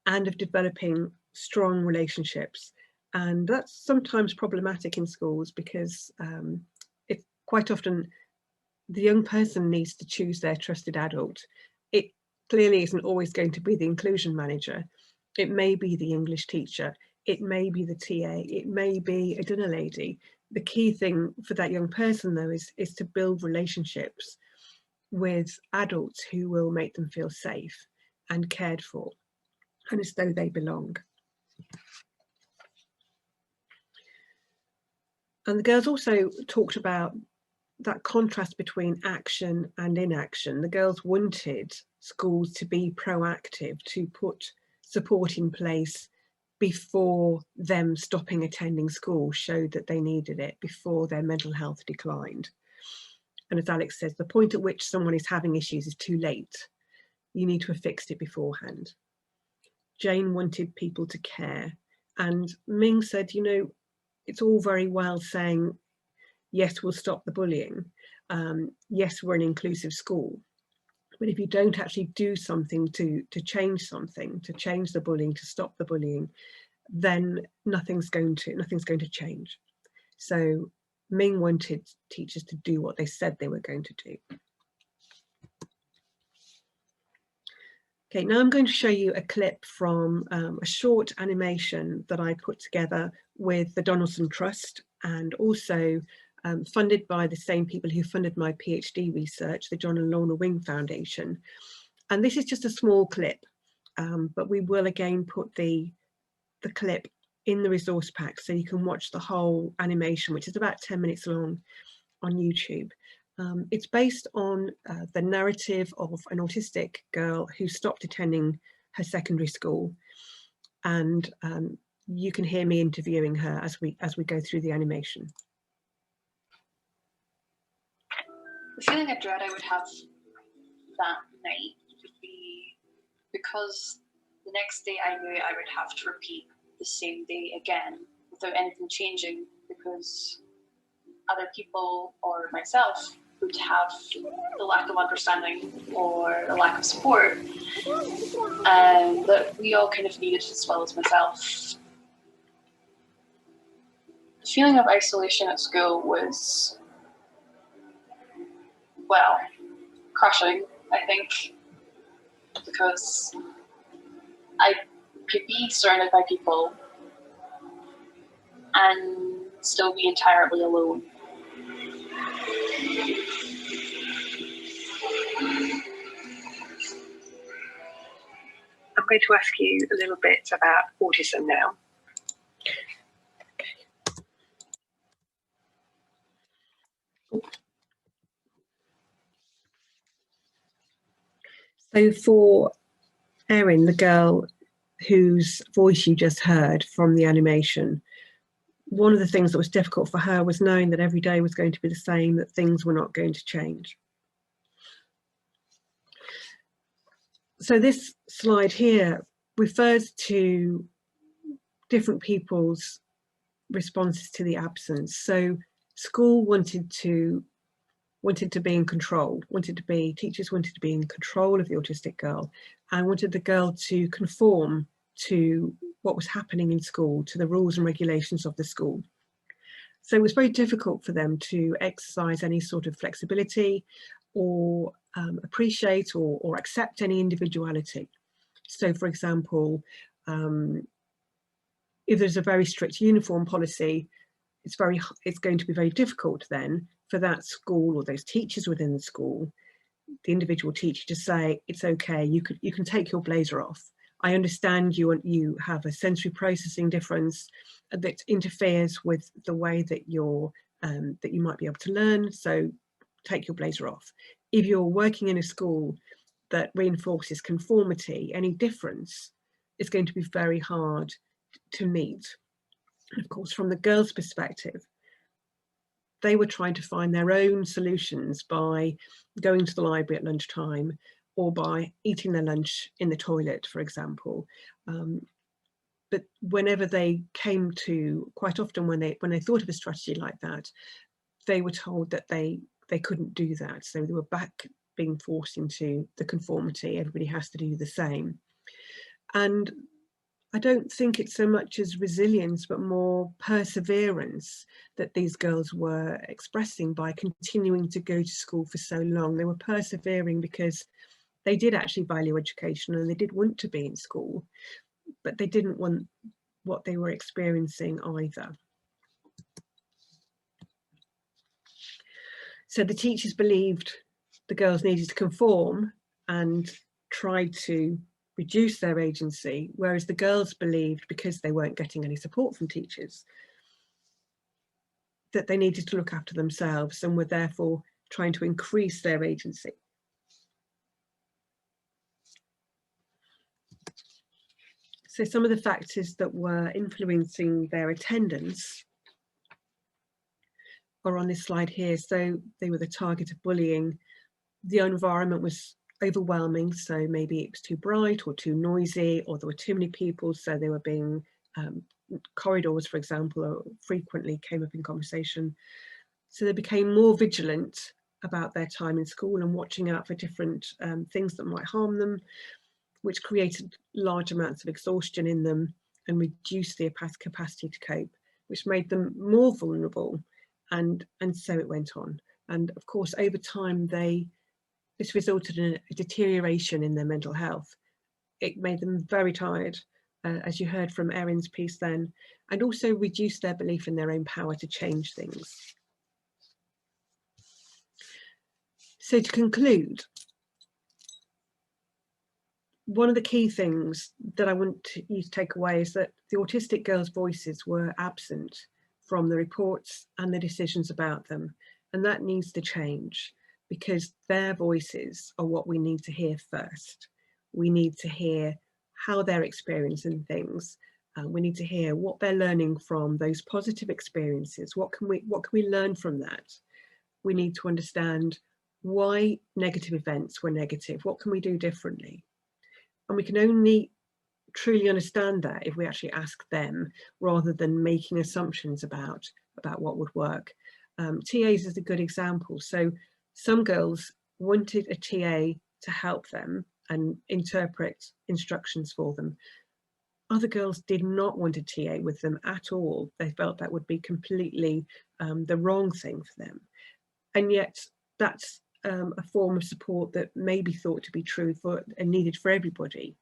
and of developing strong relationships. And that's sometimes problematic in schools because it quite often the young person needs to choose their trusted adult. It clearly isn't always going to be the inclusion manager. It may be the English teacher. It may be the TA. It may be a dinner lady. The key thing for that young person, though, is to build relationships with adults who will make them feel safe and cared for, and as though they belong. And the girls also talked about that contrast between action and inaction. The girls wanted schools to be proactive, to put support in place before them stopping attending school showed that they needed it, before their mental health declined. And as Alex says, the point at which someone is having issues is too late. You need to have fixed it beforehand. Jane wanted people to care. And Ming said, you know, it's all very well saying, yes, we'll stop the bullying. Yes, we're an inclusive school. But if you don't actually do something to change something, to change the bullying, to stop the bullying, then nothing's going to change. So Ming wanted teachers to do what they said they were going to do. Okay, now I'm going to show you a clip from a short animation that I put together with the Donaldson Trust, and also funded by the same people who funded my PhD research, the John and Lorna Wing Foundation. And this is just a small clip, but we will again put the clip in the resource pack so you can watch the whole animation, which is about 10 minutes long, on YouTube. It's based on the narrative of an autistic girl who stopped attending her secondary school, and you can hear me interviewing her as we go through the animation. The feeling of dread I would have that night would be because the next day I knew I would have to repeat the same day again without anything changing, because other people or myself would have the lack of understanding or the lack of support that we all kind of needed, as well as myself. The feeling of isolation at school was, well, crushing, I think, because I could be surrounded by people and still be entirely alone. I'm going to ask you a little bit about autism now. So for Erin, the girl whose voice you just heard from the animation, one of the things that was difficult for her was knowing that every day was going to be the same, that things were not going to change. So this slide here refers to different people's responses to the absence. So school wanted to be in control, teachers wanted to be in control of the autistic girl, and wanted the girl to conform to what was happening in school, to the rules and regulations of the school. So it was very difficult for them to exercise any sort of flexibility or appreciate or accept any individuality. So for example, if there's a very strict uniform policy, it's going to be very difficult then for that school or those teachers within the school, the individual teacher, to say, it's okay, you can take your blazer off. I understand you have a sensory processing difference that interferes with the way that you might be able to learn, so take your blazer off. If you're working in a school that reinforces conformity, any difference is going to be very hard to meet. And of course, from the girls' perspective, they were trying to find their own solutions by going to the library at lunchtime or by eating their lunch in the toilet, for example. But whenever they came to, quite often when they thought of a strategy like that, they were told that they couldn't do that. So they were back being forced into the conformity. Everybody has to do the same. And I don't think it's so much as resilience, but more perseverance that these girls were expressing by continuing to go to school for so long. They were persevering because they did actually value education and they did want to be in school, but they didn't want what they were experiencing either. So the teachers believed the girls needed to conform and tried to reduce their agency, whereas the girls believed, because they weren't getting any support from teachers, that they needed to look after themselves and were therefore trying to increase their agency. So some of the factors that were influencing their attendance are on this slide here. So they were the target of bullying. The environment was overwhelming, so maybe it was too bright or too noisy, or there were too many people, so they were being corridors, for example, frequently came up in conversation. So they became more vigilant about their time in school and watching out for different things that might harm them, which created large amounts of exhaustion in them and reduced their capacity to cope, which made them more vulnerable. And so it went on. And of course, over time, this resulted in a deterioration in their mental health. It made them very tired, as you heard from Erin's piece then, and also reduced their belief in their own power to change things. So to conclude, one of the key things that I want you to take away is that the autistic girls' voices were absent from the reports and the decisions about them, and that needs to change, because their voices are what we need to hear first. We need to hear how they're experiencing things. We need to hear what they're learning from those positive experiences. What can we learn from that? We need to understand why negative events were negative. What can we do differently? And we can only truly understand that if we actually ask them, rather than making assumptions about what would work. TAs is a good example. So some girls wanted a TA to help them and interpret instructions for them. Other girls did not want a TA with them at all. They felt that would be completely the wrong thing for them. And yet that's a form of support that may be thought to be true and needed for everybody.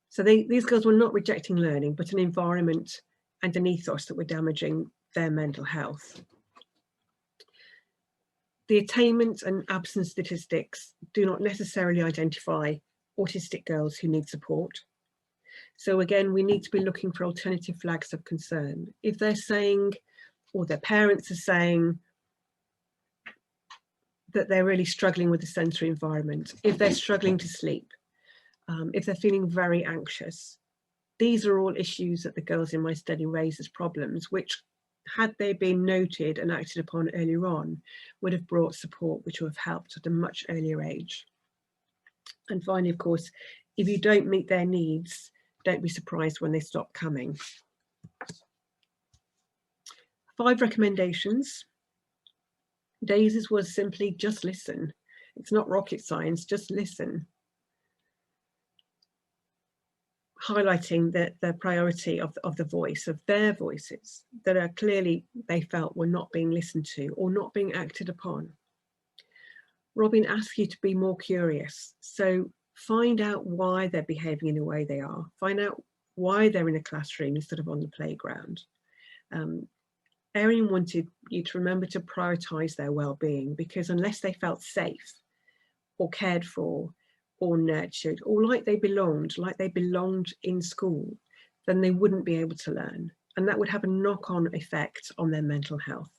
So these girls were not rejecting learning, but an environment and an ethos that were damaging their mental health. The attainment and absence statistics do not necessarily identify autistic girls who need support. So again, we need to be looking for alternative flags of concern. If they're saying, or their parents are saying, that they're really struggling with the sensory environment, if they're struggling to sleep, if they're feeling very anxious, these are all issues that the girls in my study raised as problems, which, had they been noted and acted upon earlier on, would have brought support which would have helped at a much earlier age. And finally, of course, if you don't meet their needs, don't be surprised when they stop coming. 5 recommendations. Daisy's was simply just listen. It's not rocket science, just listen. Highlighting the priority of the voice, of their voices that are clearly they felt were not being listened to or not being acted upon. Robin asked you to be more curious. So find out why they're behaving in the way they are. Find out why they're in a classroom instead of on the playground. Erin wanted you to remember to prioritise their well-being, because unless they felt safe or cared for or nurtured or like they belonged in school, then they wouldn't be able to learn. And that would have a knock-on effect on their mental health.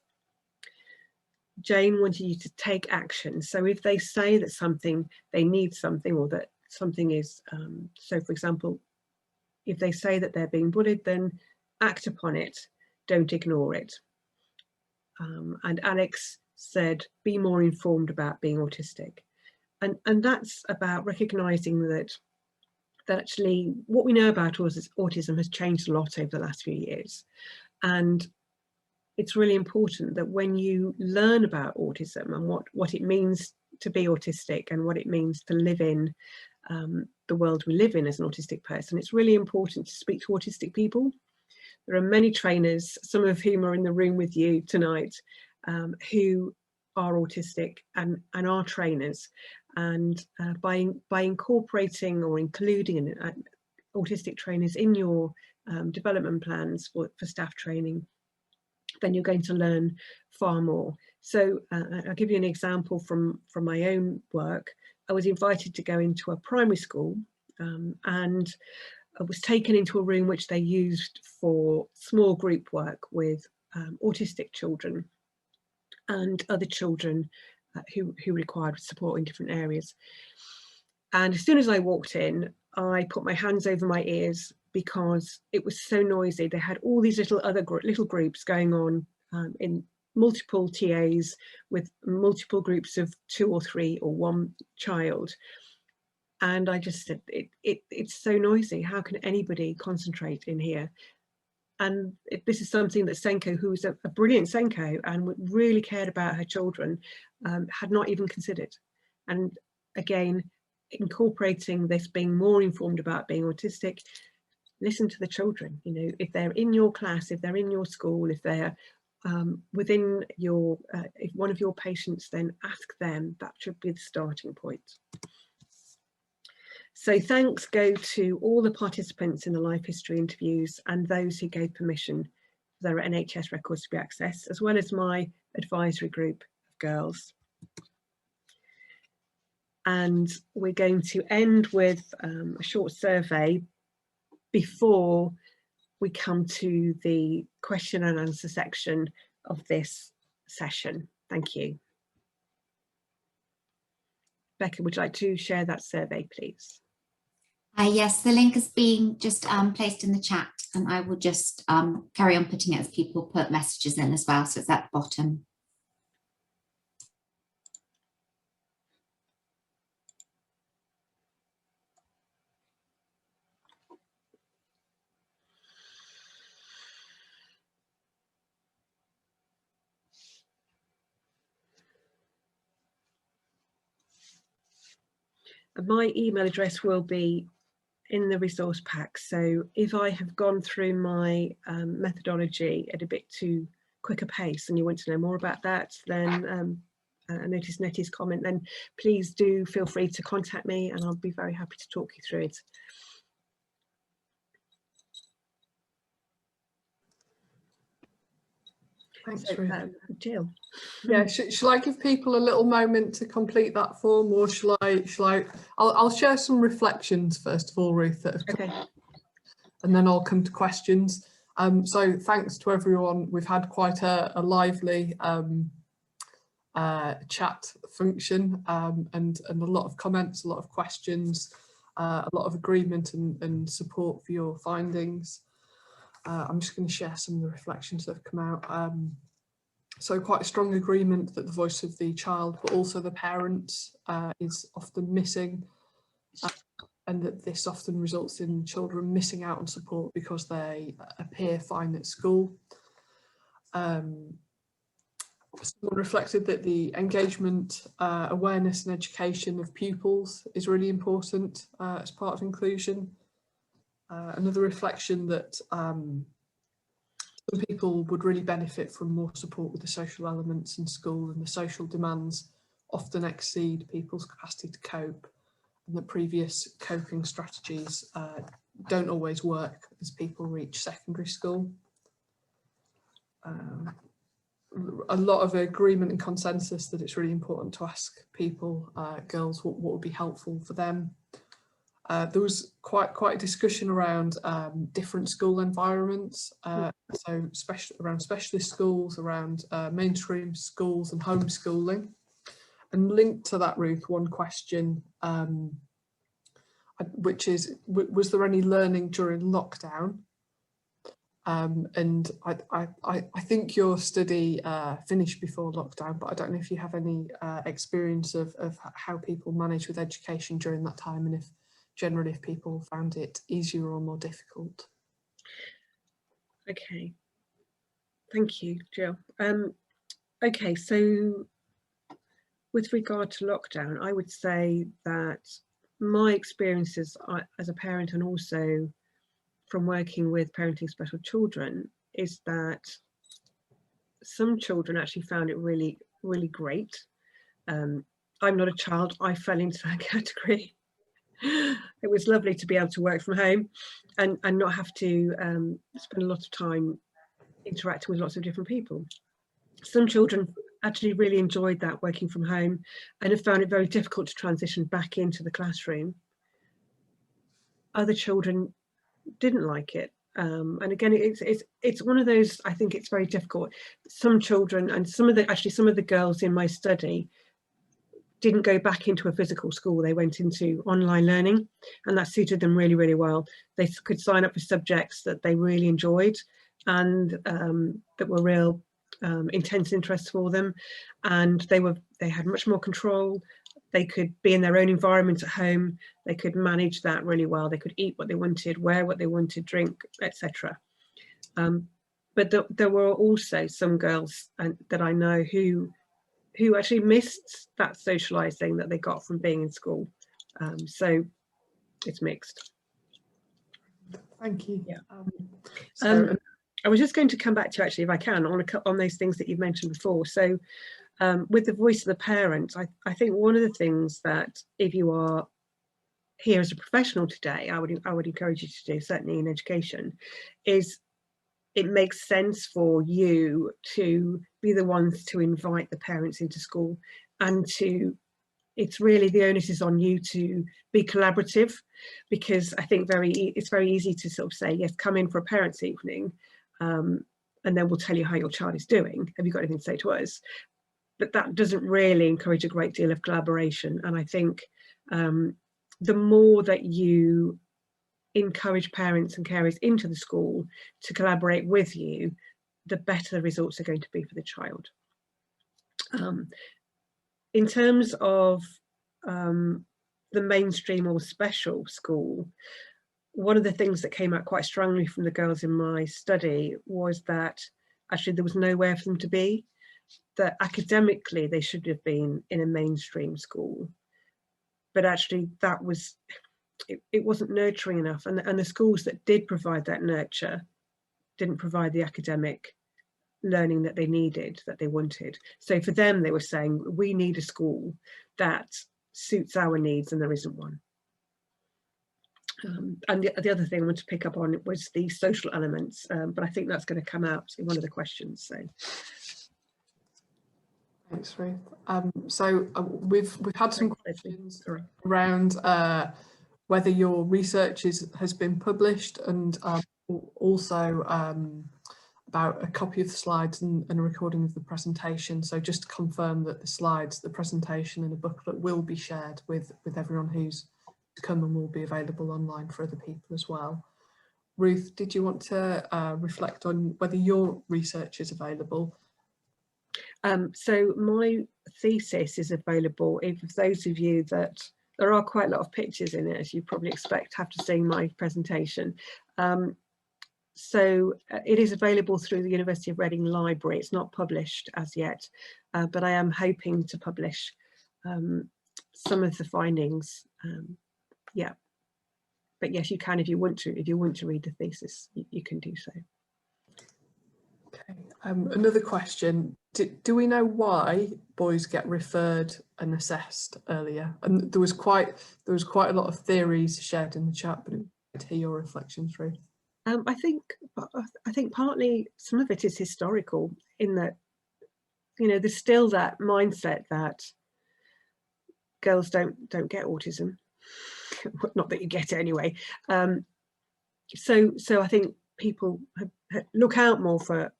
Jane wanted you to take action. So if they say that they need something, or that something is, so for example, if they say that they're being bullied, then act upon it, don't ignore it. And Alex said, be more informed about being autistic. And that's about recognising that actually what we know about autism has changed a lot over the last few years. And it's really important that when you learn about autism and what it means to be autistic and what it means to live in the world we live in as an autistic person, it's really important to speak to autistic people. There are many trainers, some of whom are in the room with you tonight, who are autistic and are trainers. And by incorporating or including autistic trainers in your development plans for staff training, then you're going to learn far more. So I'll give you an example from my own work. I was invited to go into a primary school and I was taken into a room which they used for small group work with autistic children and other children who required support in different areas. And as soon as I walked in, I put my hands over my ears because it was so noisy. They had all these little groups going on in multiple TAs with multiple groups of 2 or 3 or 1 child. And I just said, it's so noisy. How can anybody concentrate in here? And this is something that Senko, who was a brilliant Senko and really cared about her children, had not even considered. And again, incorporating this, being more informed about being autistic, listen to the children. You know, if they're in your class, if they're in your school, if they're within your, if one of your patients, then ask them. That should be the starting point. So thanks go to all the participants in the life history interviews and those who gave permission for their NHS records to be accessed, as well as my advisory group of girls. And we're going to end with a short survey before we come to the question and answer section of this session. Thank you. Becca, would you like to share that survey, please? Yes, the link is being just placed in the chat, and I will just carry on putting it as people put messages in as well, so it's at the bottom. My email address will be in the resource pack, so if I have gone through my methodology at a bit too quick a pace and you want to know more about that, then I noticed Nettie's comment, then please do feel free to contact me and I'll be very happy to talk you through it. Thanks, So, Ruth. Jill. Yeah, shall I give people a little moment to complete that form, or shall I? I'll share some reflections first of all, Ruth, that have come, and then I'll come to questions. So thanks to everyone. We've had quite a lively chat function, and a lot of comments, a lot of questions, a lot of agreement and support for your findings. I'm just going to share some of the reflections that have come out. So quite a strong agreement that the voice of the child, but also the parents, is often missing, and that this often results in children missing out on support because they appear fine at school. Someone reflected that the engagement, awareness and education of pupils is really important as part of inclusion. Another reflection that some people would really benefit from more support with the social elements in school, and the social demands often exceed people's capacity to cope, and that previous coping strategies don't always work as people reach secondary school. A lot of agreement and consensus that it's really important to ask people, girls, what would be helpful for them. There was quite a discussion around different school environments, so around specialist schools, around mainstream schools and homeschooling. And linked to that, Ruth, one question, which is, was there any learning during lockdown? And I think your study finished before lockdown, but I don't know if you have any experience of how people manage with education during that time, and if generally if people found it easier or more difficult. Okay, thank you, Jill. Okay, so with regard to lockdown, I would say that my experiences as a parent, and also from working with parenting special children, is that some children actually found it really, really great. I'm not a child, I fell into that category. It was lovely to be able to work from home and not have to spend a lot of time interacting with lots of different people. Some children actually really enjoyed that, working from home, and have found it very difficult to transition back into the classroom. Other children didn't like it. And again, it's one of those, I think it's very difficult. Some children, and some of the girls in my study didn't go back into a physical school. They went into online learning, and that suited them really, really well. They could sign up for subjects that they really enjoyed and that were real intense interests for them, and they had much more control. They could be in their own environment at home. They could manage that really well. They could eat what they wanted, wear what they wanted, drink, etc. But there were also some girls that I know who actually missed that socialising that they got from being in school. So it's mixed. Thank you. Yeah. I was just going to come back to, actually, if I can, on those things that you've mentioned before. So with the voice of the parent, I think one of the things that, if you are here as a professional today, I would encourage you to do, certainly in education, is it makes sense for you to be the ones to invite the parents into school, and it's really, the onus is on you to be collaborative, because I think it's very easy to sort of say, yes, come in for a parents' evening, and then we'll tell you how your child is doing. Have you got anything to say to us? But that doesn't really encourage a great deal of collaboration. And I think the more that you encourage parents and carers into the school to collaborate with you, the better the results are going to be for the child. In terms of the mainstream or special school, one of the things that came out quite strongly from the girls in my study was that actually there was nowhere for them to be, that academically they should have been in a mainstream school, but actually that was, it wasn't nurturing enough, and the schools that did provide that nurture didn't provide the academic learning that they needed, that they wanted. So for them, they were saying, we need a school that suits our needs, and there isn't one. And the other thing I want to pick up on was the social elements, but I think that's going to come out in one of the questions. So thanks, Ruth. We've had some questions around whether your research has been published, and also about a copy of the slides and a recording of the presentation. So just to confirm that the slides, the presentation and a booklet will be shared with everyone who's to come, and will be available online for other people as well. Ruth, did you want to reflect on whether your research is available? So my thesis is available. If those of you that, there are quite a lot of pictures in it, as you probably expect after seeing my presentation. So it is available through the University of Reading Library. It's not published as yet, but I am hoping to publish some of the findings. Yeah, but yes, you can, if you want to. If you want to read the thesis, you can do so. Okay. Another question: do we know why boys get referred and think earlier? And there was quite a lot of theories shared in the chat, but I'd hear your reflections, Ruth. I think partly some of it is historical, in that, you know, there's still that mindset that girls don't get autism. Not that you get it anyway. So I think people look out more for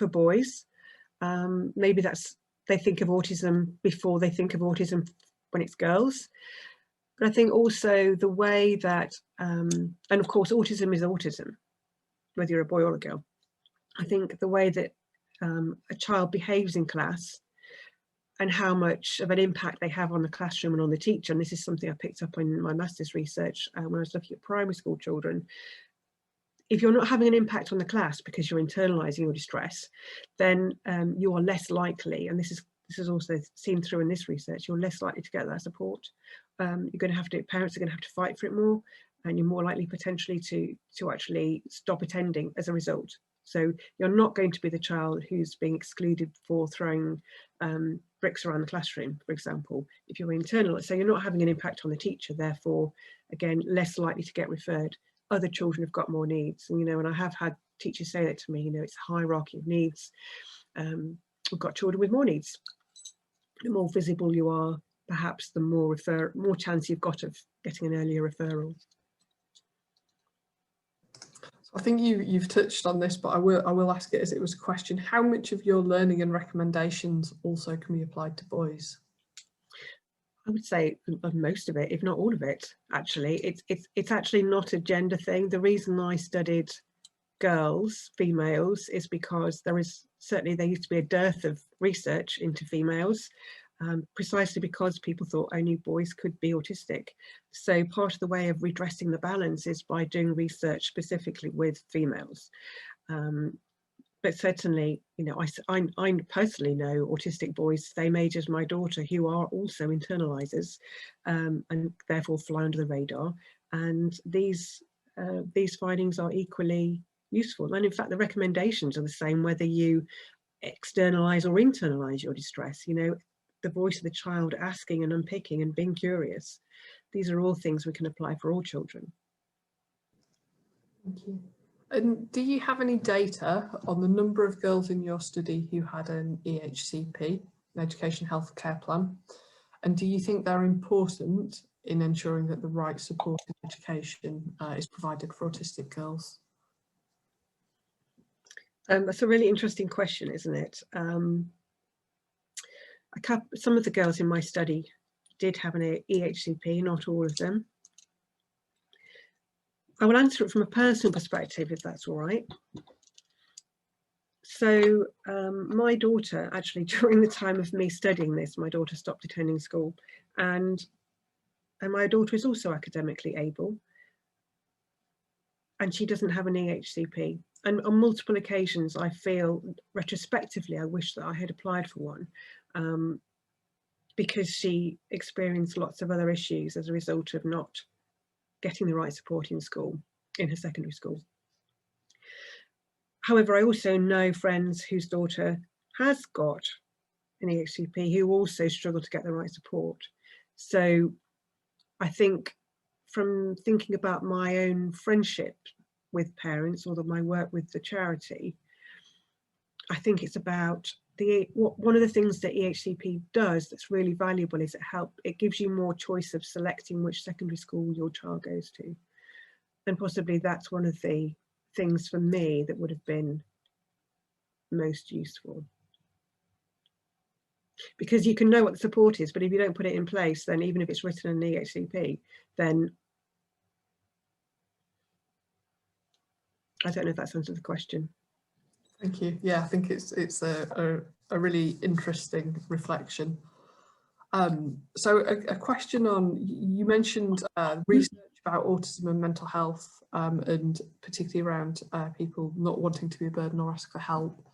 boys. Maybe that's, they think of autism before they think of autism when it's girls. But I think also the way that, and of course autism is autism, whether you're a boy or a girl. I think the way that a child behaves in class and how much of an impact they have on the classroom and on the teacher, and this is something I picked up in my master's research when I was looking at primary school children. If you're not having an impact on the class because you're internalising your distress, then you are less likely, and this is also seen through in this research, you're less likely to get that support. You're going to have to, parents are going to have to fight for it more, and you're more likely potentially to actually stop attending as a result. So you're not going to be the child who's being excluded for throwing bricks around the classroom, for example, if you're internal. So you're not having an impact on the teacher, therefore, again, less likely to get referred. Other children have got more needs, and, you know, and I have had teachers say that to me, you know, it's a hierarchy of needs. We've got children with more needs. The more visible you are, perhaps the more chance you've got of getting an earlier referral. I think you've touched on this, but I will ask it as it was a question. How much of your learning and recommendations also can be applied to boys? I would say most of it, if not all of it, actually. It's actually not a gender thing. The reason I studied girls, females, is because there used to be a dearth of research into females, precisely because people thought only boys could be autistic. So part of the way of redressing the balance is by doing research specifically with females. But certainly, you know, I personally know autistic boys same age as my daughter who are also internalizers, and therefore fly under the radar. And these findings are equally useful. And in fact, the recommendations are the same whether you externalize or internalize your distress. You know, the voice of the child asking and unpicking and being curious. These are all things we can apply for all children. Thank you. And do you have any data on the number of girls in your study who had an EHCP, an Education Health Care Plan? And do you think they're important in ensuring that the right support in education is provided for autistic girls? That's a really interesting question, isn't it? Some of the girls in my study did have an EHCP, not all of them. I will answer it from a personal perspective, if that's all right. So my daughter, actually, during the time of me studying this, my daughter stopped attending school, and my daughter is also academically able, and she doesn't have an EHCP. And on multiple occasions, I feel retrospectively, I wish that I had applied for one, because she experienced lots of other issues as a result of not getting the right support in school, in her secondary school. However, I also know friends whose daughter has got an EHCP who also struggle to get the right support. So I think, from thinking about my own friendship with parents or my work with the charity, I think it's about one of the things that EHCP does that's really valuable is it gives you more choice of selecting which secondary school your child goes to. And possibly that's one of the things for me that would have been most useful. Because you can know what the support is, but if you don't put it in place, then even if it's written in an EHCP, then I don't know if that's answered the question. Thank you. Yeah, I think it's a really interesting reflection. So a question on, you mentioned research about autism and mental health, and particularly around people not wanting to be a burden or ask for help.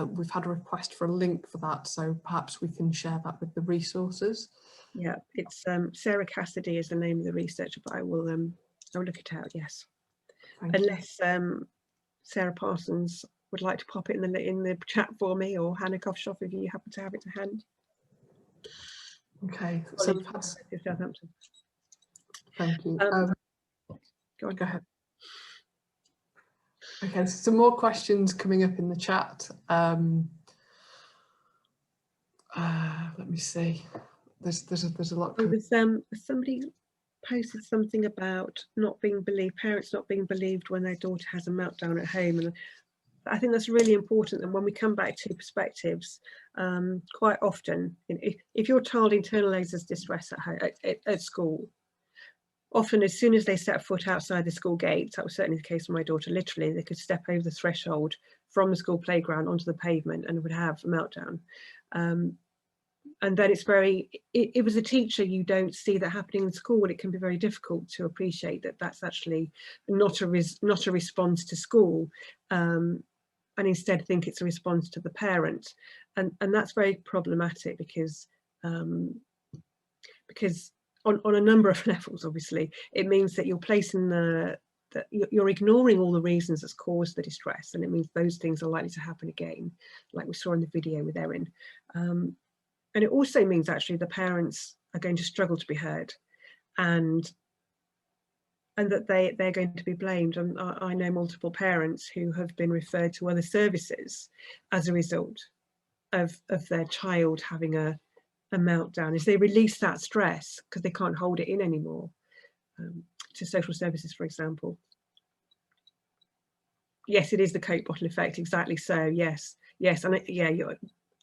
We've had a request for a link for that, so perhaps we can share that with the resources. Yeah, it's Sarah Cassidy is the name of the researcher, but I will look it out. Yes, unless Sarah Parsons would like to pop it in the chat for me, or Hannah Kofshoff if you happen to have it to hand. Okay, so we've had Southampton. Thank you. Go ahead. Okay, so some more questions coming up in the chat. Let me see. There's a lot. Somebody posted something about not being believed, parents not being believed when their daughter has a meltdown at home, and I think that's really important. And when we come back to perspectives, quite often, if your child internalizes distress at home, at school, often as soon as they set foot outside the school gates, that was certainly the case for my daughter, literally they could step over the threshold from the school playground onto the pavement and would have a meltdown. And then it's if as a teacher you don't see that happening in school, it can be very difficult to appreciate that that's actually not a response to school, and instead think it's a response to the parent, and that's very problematic because on a number of levels, obviously, it means that you're placing you're ignoring all the reasons that's caused the distress, and it means those things are likely to happen again, like we saw in the video with Erin. And it also means actually the parents are going to struggle to be heard, and that they're going to be blamed. And I know multiple parents who have been referred to other services as a result of their child having a meltdown, as they release that stress because they can't hold it in anymore, to social services, for example. Yes, it is the Coke bottle effect, exactly so. Yes, and yeah,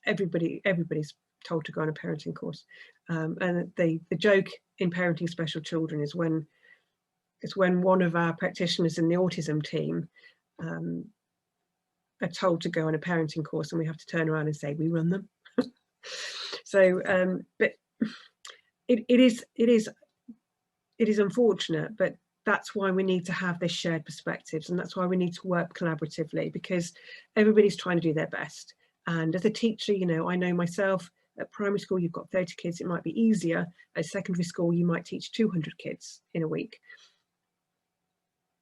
everybody's told to go on a parenting course. And the joke in parenting special children is when one of our practitioners in the autism team are told to go on a parenting course, and we have to turn around and say we run them. So but it is unfortunate, but that's why we need to have this shared perspectives, and that's why we need to work collaboratively, because everybody's trying to do their best. And as a teacher, you know, I know myself, at primary school you've got 30 kids, it might be easier. At secondary school you might teach 200 kids in a week,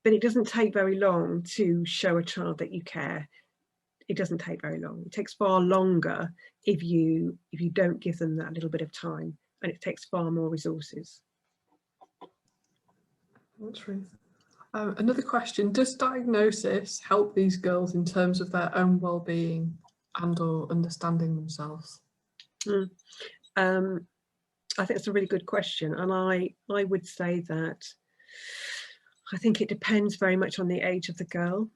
but it doesn't take very long to show a child that you care. It doesn't take very long. It takes far longer if you don't give them that little bit of time, and it takes far more resources. That's Ruth. Another question, does diagnosis help these girls in terms of their own well-being and or understanding themselves? I think it's a really good question, and I would say that I think it depends very much on the age of the girl.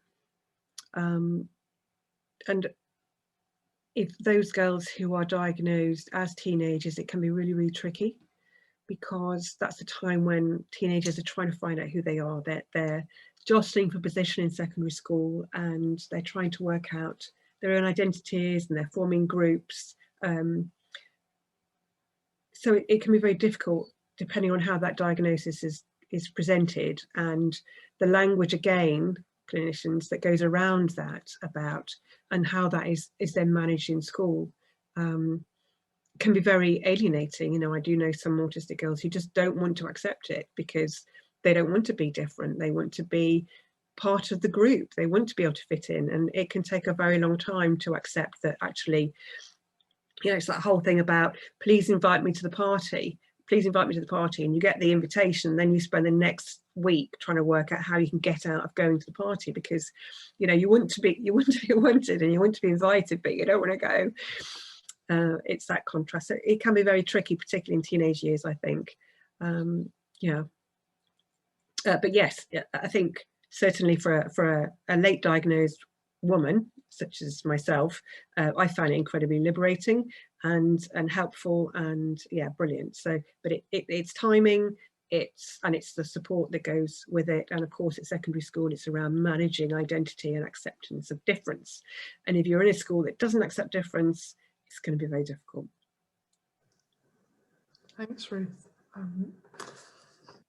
And if those girls who are diagnosed as teenagers, it can be really, really tricky, because that's the time when teenagers are trying to find out who they are. They're jostling for position in secondary school, and they're trying to work out their own identities, and they're forming groups. So it can be very difficult depending on how that diagnosis is presented, and the language, again, clinicians, that goes around that about, and how that is then managed in school, can be very alienating. You know, I do know some autistic girls who just don't want to accept it because they don't want to be different. They want to be part of the group. They want to be able to fit in, and it can take a very long time to accept that actually, you know, it's that whole thing about please invite me to the party, please invite me to the party, and you get the invitation, then you spend the next week trying to work out how you can get out of going to the party, because, you know, you want to be wanted and you want to be invited, but you don't want to go. It's that contrast. It can be very tricky, particularly in teenage years, I think. Yeah. But yes, I think certainly for a late diagnosed woman such as myself, I find it incredibly liberating and helpful, and yeah, brilliant. So, but it's timing, it's the support that goes with it, and of course at secondary school it's around managing identity and acceptance of difference. And if you're in a school that doesn't accept difference, it's going to be very difficult. Thanks, Ruth.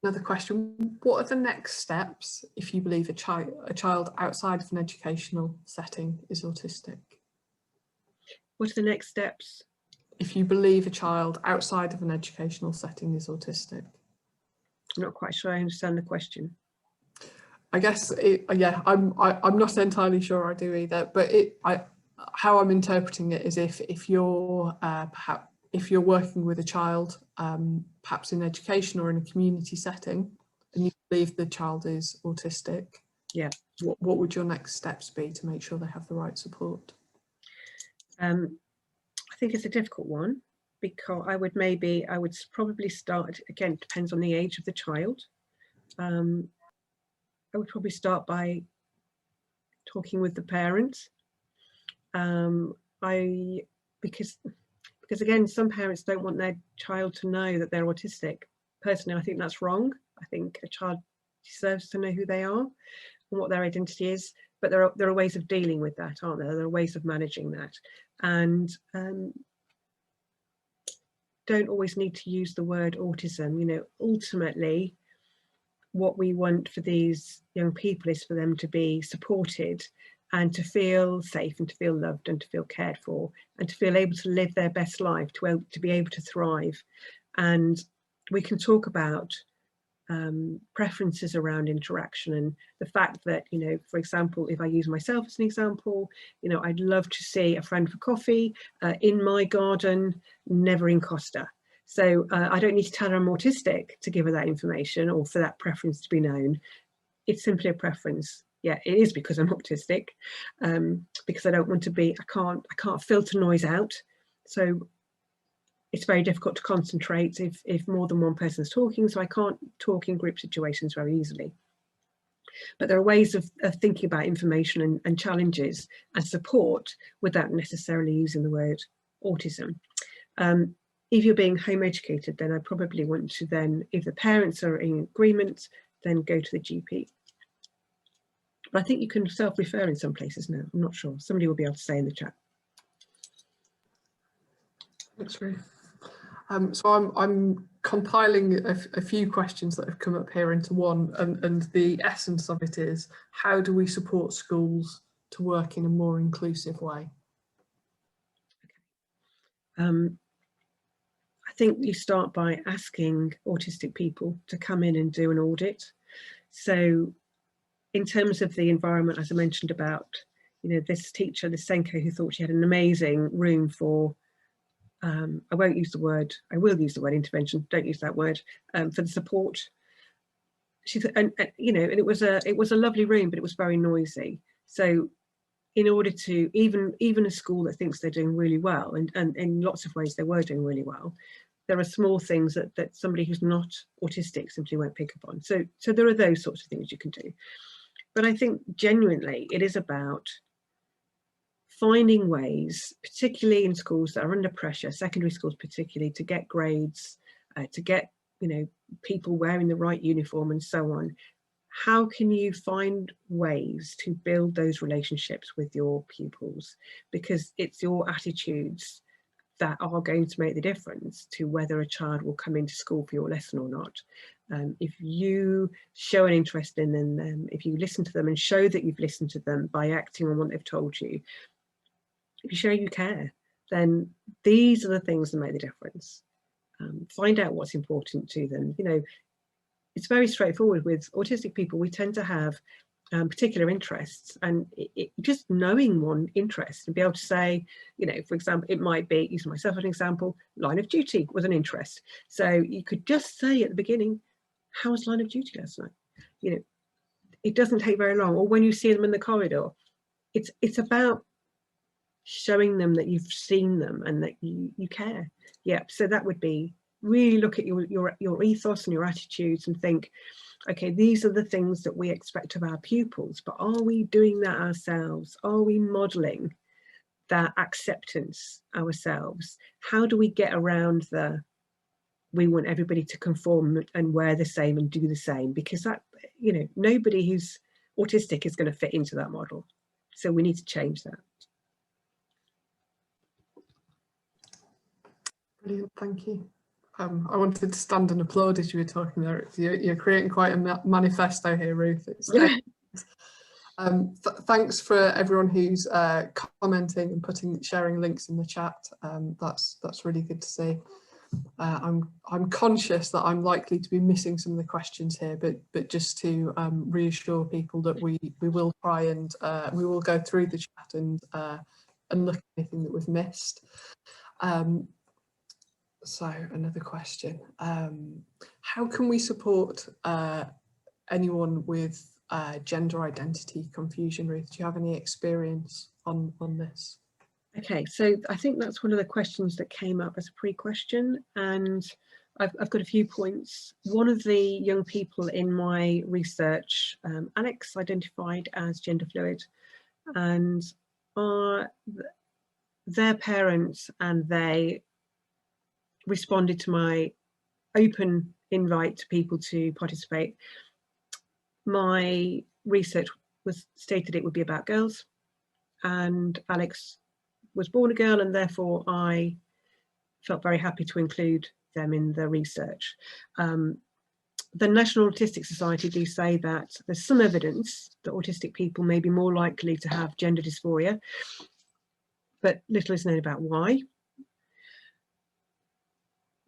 Another question, what are the next steps if you believe a child outside of an educational setting is autistic? What are the next steps? If you believe a child outside of an educational setting is autistic. I'm not quite sure I understand the question. I guess, yeah, I'm not entirely sure I do either, but how I'm interpreting it is if you're perhaps if you're working with a child, perhaps in education or in a community setting, and you believe the child is autistic, yeah, what would your next steps be to make sure they have the right support? I think it's a difficult one, because I would probably start, again, it depends on the age of the child. I would probably start by talking with the parents. Because again, some parents don't want their child to know that they're autistic. Personally, I think that's wrong. I think a child deserves to know who they are and what their identity is. But there are ways of dealing with that, aren't there? There are ways of managing that, and don't always need to use the word autism. You know, ultimately, what we want for these young people is for them to be supported and to feel safe and to feel loved and to feel cared for and to feel able to live their best life, to be able to thrive. And we can talk about preferences around interaction, and the fact that, you know, for example, if I use myself as an example, you know, I'd love to see a friend for coffee in my garden, never in Costa. So I don't need to tell her I'm autistic to give her that information or for that preference to be known. It's simply a preference. Yeah, it is because I'm autistic, because I don't want to be, I can't filter noise out. So it's very difficult to concentrate if more than one person's talking, so I can't talk in group situations very easily. But there are ways of thinking about information and challenges and support without necessarily using the word autism. If you're being home educated, then I probably want to then, if the parents are in agreement, then go to the GP. But I think you can self-refer in some places now. I'm not sure. Somebody will be able to say in the chat. Thanks, Ruth. So I'm compiling a few questions that have come up here into one, and the essence of it is, how do we support schools to work in a more inclusive way? I think you start by asking autistic people to come in and do an audit. So in terms of the environment, as I mentioned about, you know, this teacher, this Senko, who thought she had an amazing room for, I won't use the word, I will use the word intervention, don't use that word, for the support. She, and you know, and it was a lovely room, but it was very noisy. So in order to, even a school that thinks they're doing really well, and in lots of ways they were doing really well, there are small things that somebody who's not autistic simply won't pick up on. So there are those sorts of things you can do. But I think genuinely it is about finding ways, particularly in schools that are under pressure, secondary schools particularly, to get grades, to get, you know, people wearing the right uniform and so on. How can you find ways to build those relationships with your pupils? Because it's your attitudes that are going to make the difference to whether a child will come into school for your lesson or not. If you show an interest in them, if you listen to them and show that you've listened to them by acting on what they've told you, if you show you care, then these are the things that make the difference. Find out what's important to them. You know, it's very straightforward with autistic people. We tend to have particular interests, and just knowing one interest and be able to say, you know, for example, it might be, using myself as an example, line of duty was an interest. So you could just say at the beginning, how was line of duty last night? You know, it doesn't take very long. Or when you see them in the corridor, it's about showing them that you've seen them and that you care. Yeah, so that would be really look at your ethos and your attitudes and think, okay, these are the things that we expect of our pupils, but are we doing that ourselves? Are we modeling that acceptance ourselves? How do we get around we want everybody to conform and wear the same and do the same? Because that, you know, nobody who's autistic is going to fit into that model. So we need to change that. Brilliant, thank you. I wanted to stand and applaud as you were talking there. You're creating quite a manifesto here, Ruth. Thanks for everyone who's commenting and sharing links in the chat. That's really good to see. I'm conscious that I'm likely to be missing some of the questions here, but just to reassure people that we will try and we will go through the chat and look at anything that we've missed. So another question, how can we support anyone with gender identity confusion? Ruth, do you have any experience on this? Okay, so I think that's one of the questions that came up as a pre-question, and I've got a few points. One of the young people in my research, Alex, identified as gender fluid, and their parents and they responded to my open invite to people to participate. My research was stated it would be about girls, and Alex was born a girl, and therefore I felt very happy to include them in the research. The National Autistic Society do say that there's some evidence that autistic people may be more likely to have gender dysphoria, but little is known about why.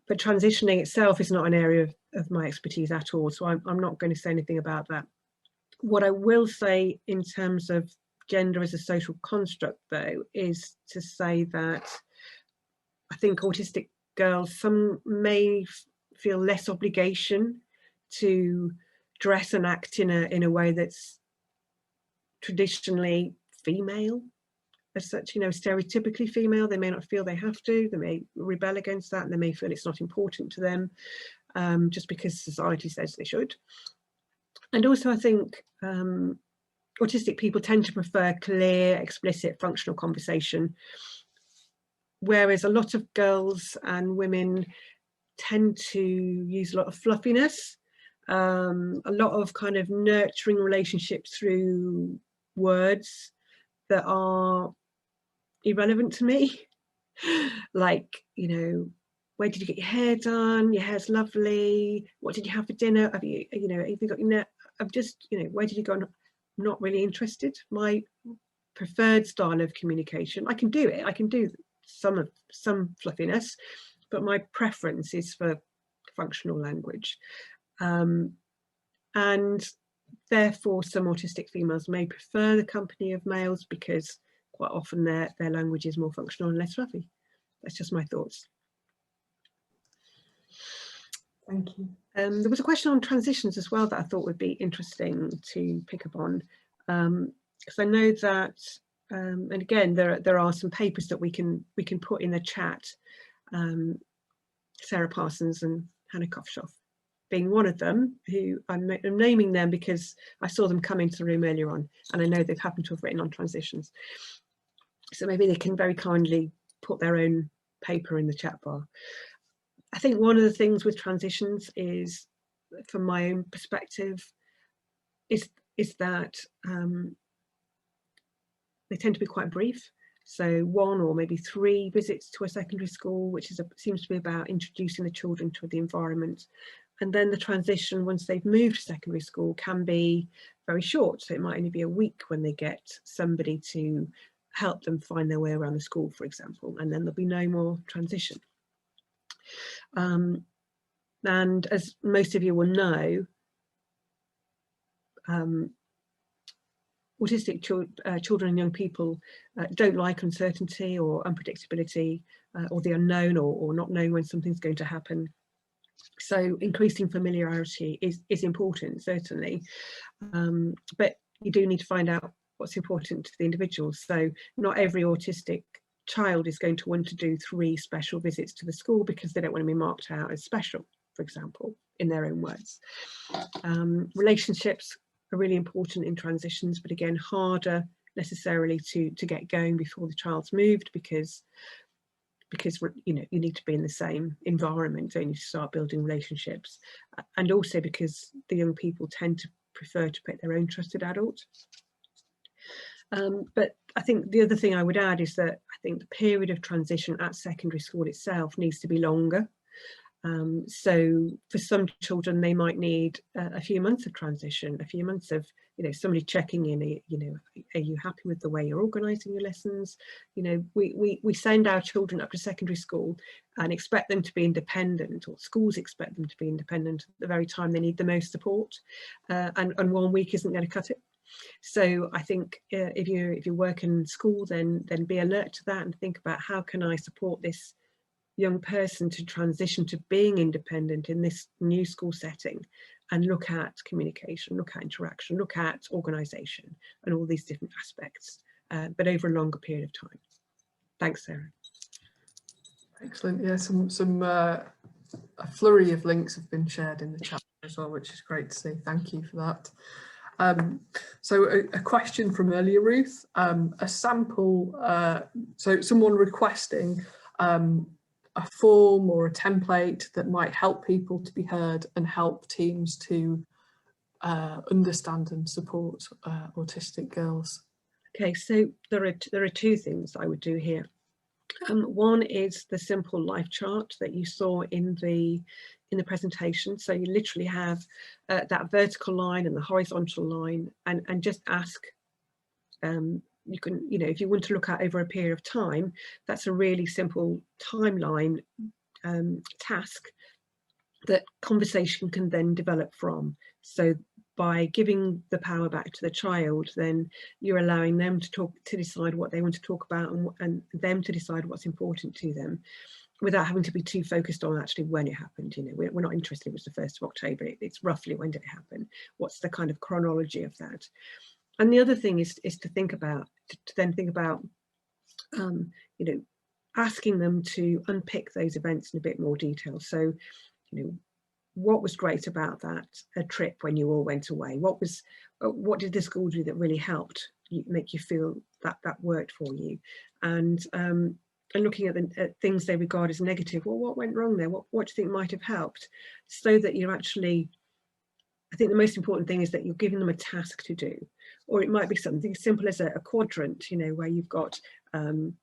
But transitioning itself is not an area of my expertise at all, so I'm not going to say anything about that. What I will say in terms of gender as a social construct, though, is to say that I think autistic girls, some may feel less obligation to dress and act in a way that's traditionally female, as such, you know, stereotypically female. They may not feel they have to, they may rebel against that, and they may feel it's not important to them, just because society says they should. And also I think autistic people tend to prefer clear, explicit, functional conversation. whereas a lot of girls and women tend to use a lot of fluffiness, a lot of kind of nurturing relationships through words that are irrelevant to me. Like, you know, where did you get your hair done? Your hair's lovely. What did you have for dinner? Have you, you know, have you got your net? I'm just, you know, where did you go? I'm not really interested. My preferred style of communication, I can do it. I can do some fluffiness, but my preference is for functional language. And therefore, some autistic females may prefer the company of males because quite often their language is more functional and less fluffy. That's just my thoughts. Thank you. There was a question on transitions as well that I thought would be interesting to pick up on, because I know that, and again, there are some papers that we can put in the chat. Sarah Parsons and Hannah Kofshoff being one of them, who I'm naming them because I saw them come into the room earlier on, and I know they've happened to have written on transitions. So maybe they can very kindly put their own paper in the chat bar. I think one of the things with transitions is, from my own perspective, is that they tend to be quite brief. So 1 or maybe 3 visits to a secondary school, which seems to be about introducing the children to the environment. And then the transition, once they've moved to secondary school, can be very short. So it might only be a week when they get somebody to help them find their way around the school, for example, and then there'll be no more transition. And as most of you will know, autistic children and young people don't like uncertainty or unpredictability, or the unknown, or not knowing when something's going to happen. So increasing familiarity is important, certainly, but you do need to find out what's important to the individual. So not every autistic child is going to want to do 3 special visits to the school because they don't want to be marked out as special, for example, in their own words. Relationships are really important in transitions, but again, harder necessarily to get going before the child's moved, because you know, you need to be in the same environment, don't you, to start building relationships, and also because the young people tend to prefer to pick their own trusted adult. But I think the other thing I would add is that I think the period of transition at secondary school itself needs to be longer. So for some children, they might need a few months of transition, a few months of, you know, somebody checking in, you know, are you happy with the way you're organising your lessons? You know, we send our children up to secondary school and expect them to be independent, or schools expect them to be independent at the very time they need the most support, and 1 week isn't going to cut it. So I think if you work in school, then be alert to that and think about, how can I support this young person to transition to being independent in this new school setting, and look at communication, look at interaction, look at organisation, and all these different aspects, but over a longer period of time. Thanks, Sarah. Excellent. Yeah, a flurry of links have been shared in the chat as well, which is great to see. Thank you for that. So a question from earlier, Ruth, a sample, so someone requesting a form or a template that might help people to be heard and help teams to understand and support autistic girls. Okay, so there are 2 things I would do here. One is the simple life chart that you saw in the presentation. So you literally have that vertical line and the horizontal line, and just ask. You can, you know, if you want to look at over a period of time, that's a really simple timeline task that conversation can then develop from. So by giving the power back to the child, then you're allowing them to decide what they want to talk about, and them to decide what's important to them, without having to be too focused on actually when it happened. You know, we're not interested it was the 1st of October, it's roughly when did it happen, what's the kind of chronology of that. And the other thing is to think about, you know, asking them to unpick those events in a bit more detail. So, you know, what was great about that trip when you all went away? What did the school do that really helped make you feel that worked for you? And and looking at things they regard as negative. Well, what went wrong there? What do you think might have helped? So that you're actually, I think the most important thing is that you're giving them a task to do, or it might be something as simple as a quadrant, you know, where you've got an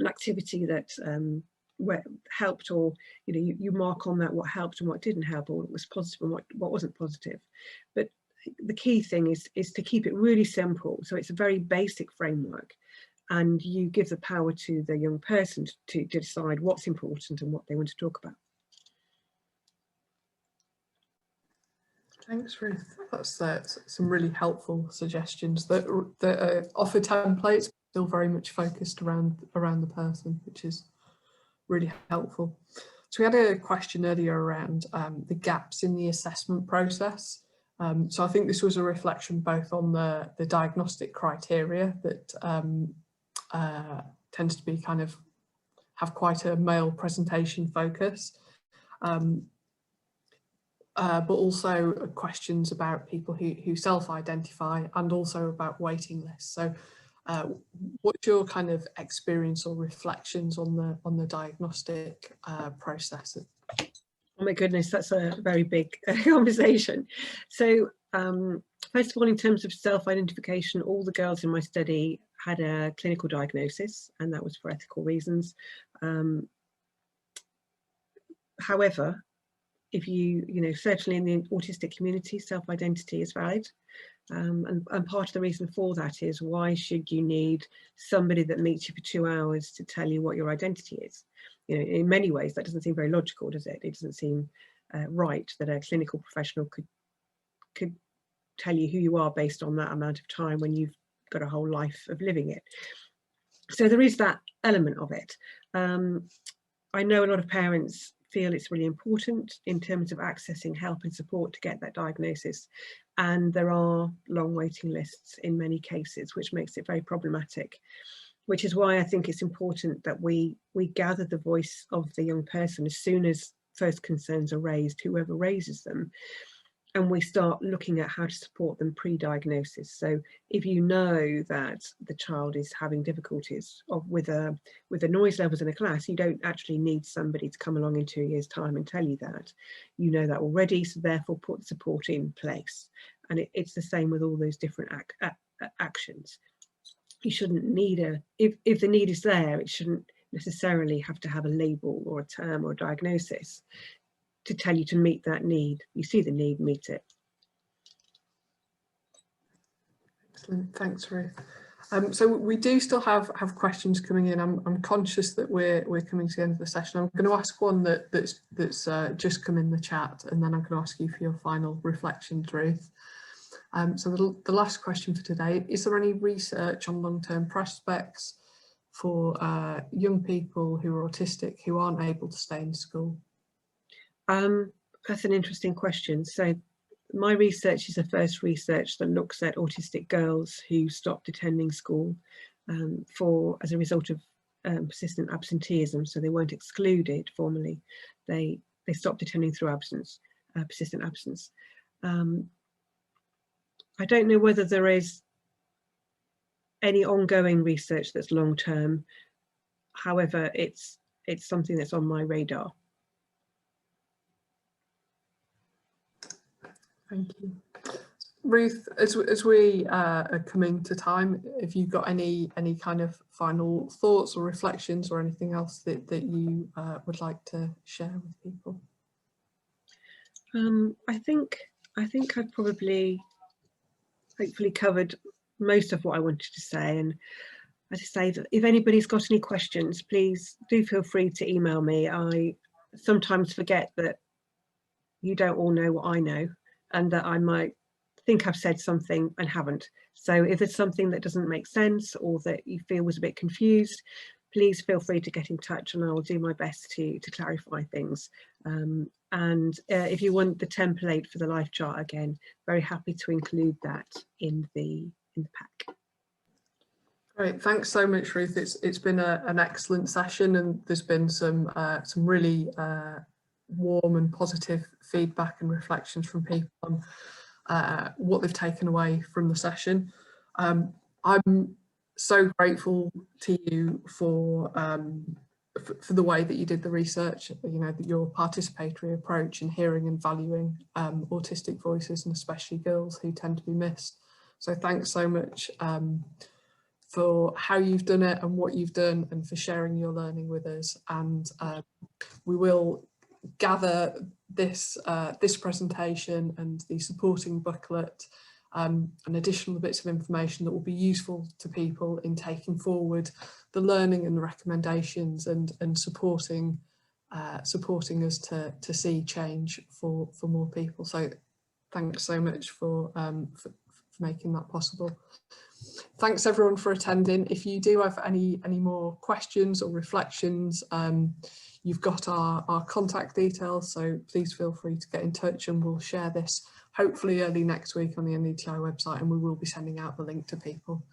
activity that where helped, or you know, you mark on that what helped and what didn't help, or what was positive and what wasn't positive. But the key thing is to keep it really simple, so it's a very basic framework, and you give the power to the young person to decide what's important and what they want to talk about. Thanks, Ruth. That's some really helpful suggestions that offer templates, but still very much focused around the person, which is really helpful. So we had a question earlier around the gaps in the assessment process. So I think this was a reflection both on the diagnostic criteria that tends to be kind of have quite a male presentation focus, but also questions about people who self-identify, and also about waiting lists. So what's your kind of experience or reflections on the diagnostic process? Oh my goodness, that's a very big conversation. So first of all, in terms of self-identification, all the girls in my study had a clinical diagnosis, and that was for ethical reasons. However, if you know, certainly in the autistic community, self-identity is valid. And part of the reason for that is, why should you need somebody that meets you for 2 hours to tell you what your identity is? You know, in many ways, that doesn't seem very logical, does it? It doesn't seem right that a clinical professional could tell you who you are based on that amount of time when you've got a whole life of living it. So there is that element of it. I know a lot of parents feel it's really important in terms of accessing help and support to get that diagnosis, and there are long waiting lists in many cases, which makes it very problematic, which is why I think it's important that we gather the voice of the young person as soon as first concerns are raised, whoever raises them, and we start looking at how to support them pre-diagnosis. So if you know that the child is having difficulties with the noise levels in a class, you don't actually need somebody to come along in 2 years' time and tell you that. You know that already, so therefore put support in place. And it's the same with all those different actions. You shouldn't need if the need is there, it shouldn't necessarily have to have a label or a term or a diagnosis to tell you to meet that need. You see the need, meet it. Excellent, thanks, Ruth. So we do still have questions coming in. I'm conscious that we're coming to the end of the session. I'm going to ask one that's just come in the chat, and then I'm going to ask you for your final reflections, Ruth. So the last question for today: is there any research on long-term prospects for young people who are autistic who aren't able to stay in school? That's an interesting question. So my research is the first research that looks at autistic girls who stopped attending school as a result of persistent absenteeism. So they weren't excluded formally, they stopped attending through absence, persistent absence. I don't know whether there is any ongoing research that's long term. However, it's something that's on my radar. Thank you. Ruth, as we are coming to time, have you got any kind of final thoughts or reflections or anything else that you would like to share with people? I think I've probably hopefully covered most of what I wanted to say, and as I say, that if anybody's got any questions, please do feel free to email me. I sometimes forget that you don't all know what I know, and that I might think I've said something and haven't. So if there's something that doesn't make sense or that you feel was a bit confused, please feel free to get in touch, and I will do my best to clarify things. And if you want the template for the life chart, again, very happy to include that in the pack. Great, thanks so much, Ruth. It's been an excellent session, and there's been some really warm and positive feedback and reflections from people on what they've taken away from the session. I'm so grateful to you for for the way that you did the research, you know, your participatory approach in hearing and valuing autistic voices, and especially girls who tend to be missed. So thanks so much for how you've done it and what you've done, and for sharing your learning with us. And we will gather this this presentation and the supporting booklet and additional bits of information that will be useful to people in taking forward the learning and the recommendations, and supporting supporting us to see change for more people. So thanks so much for making that possible. Thanks everyone for attending. If you do have any more questions or reflections, you've got our contact details, so please feel free to get in touch, and we'll share this hopefully early next week on the NDTI website, and we will be sending out the link to people.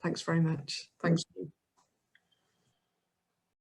Thanks very much. Thanks.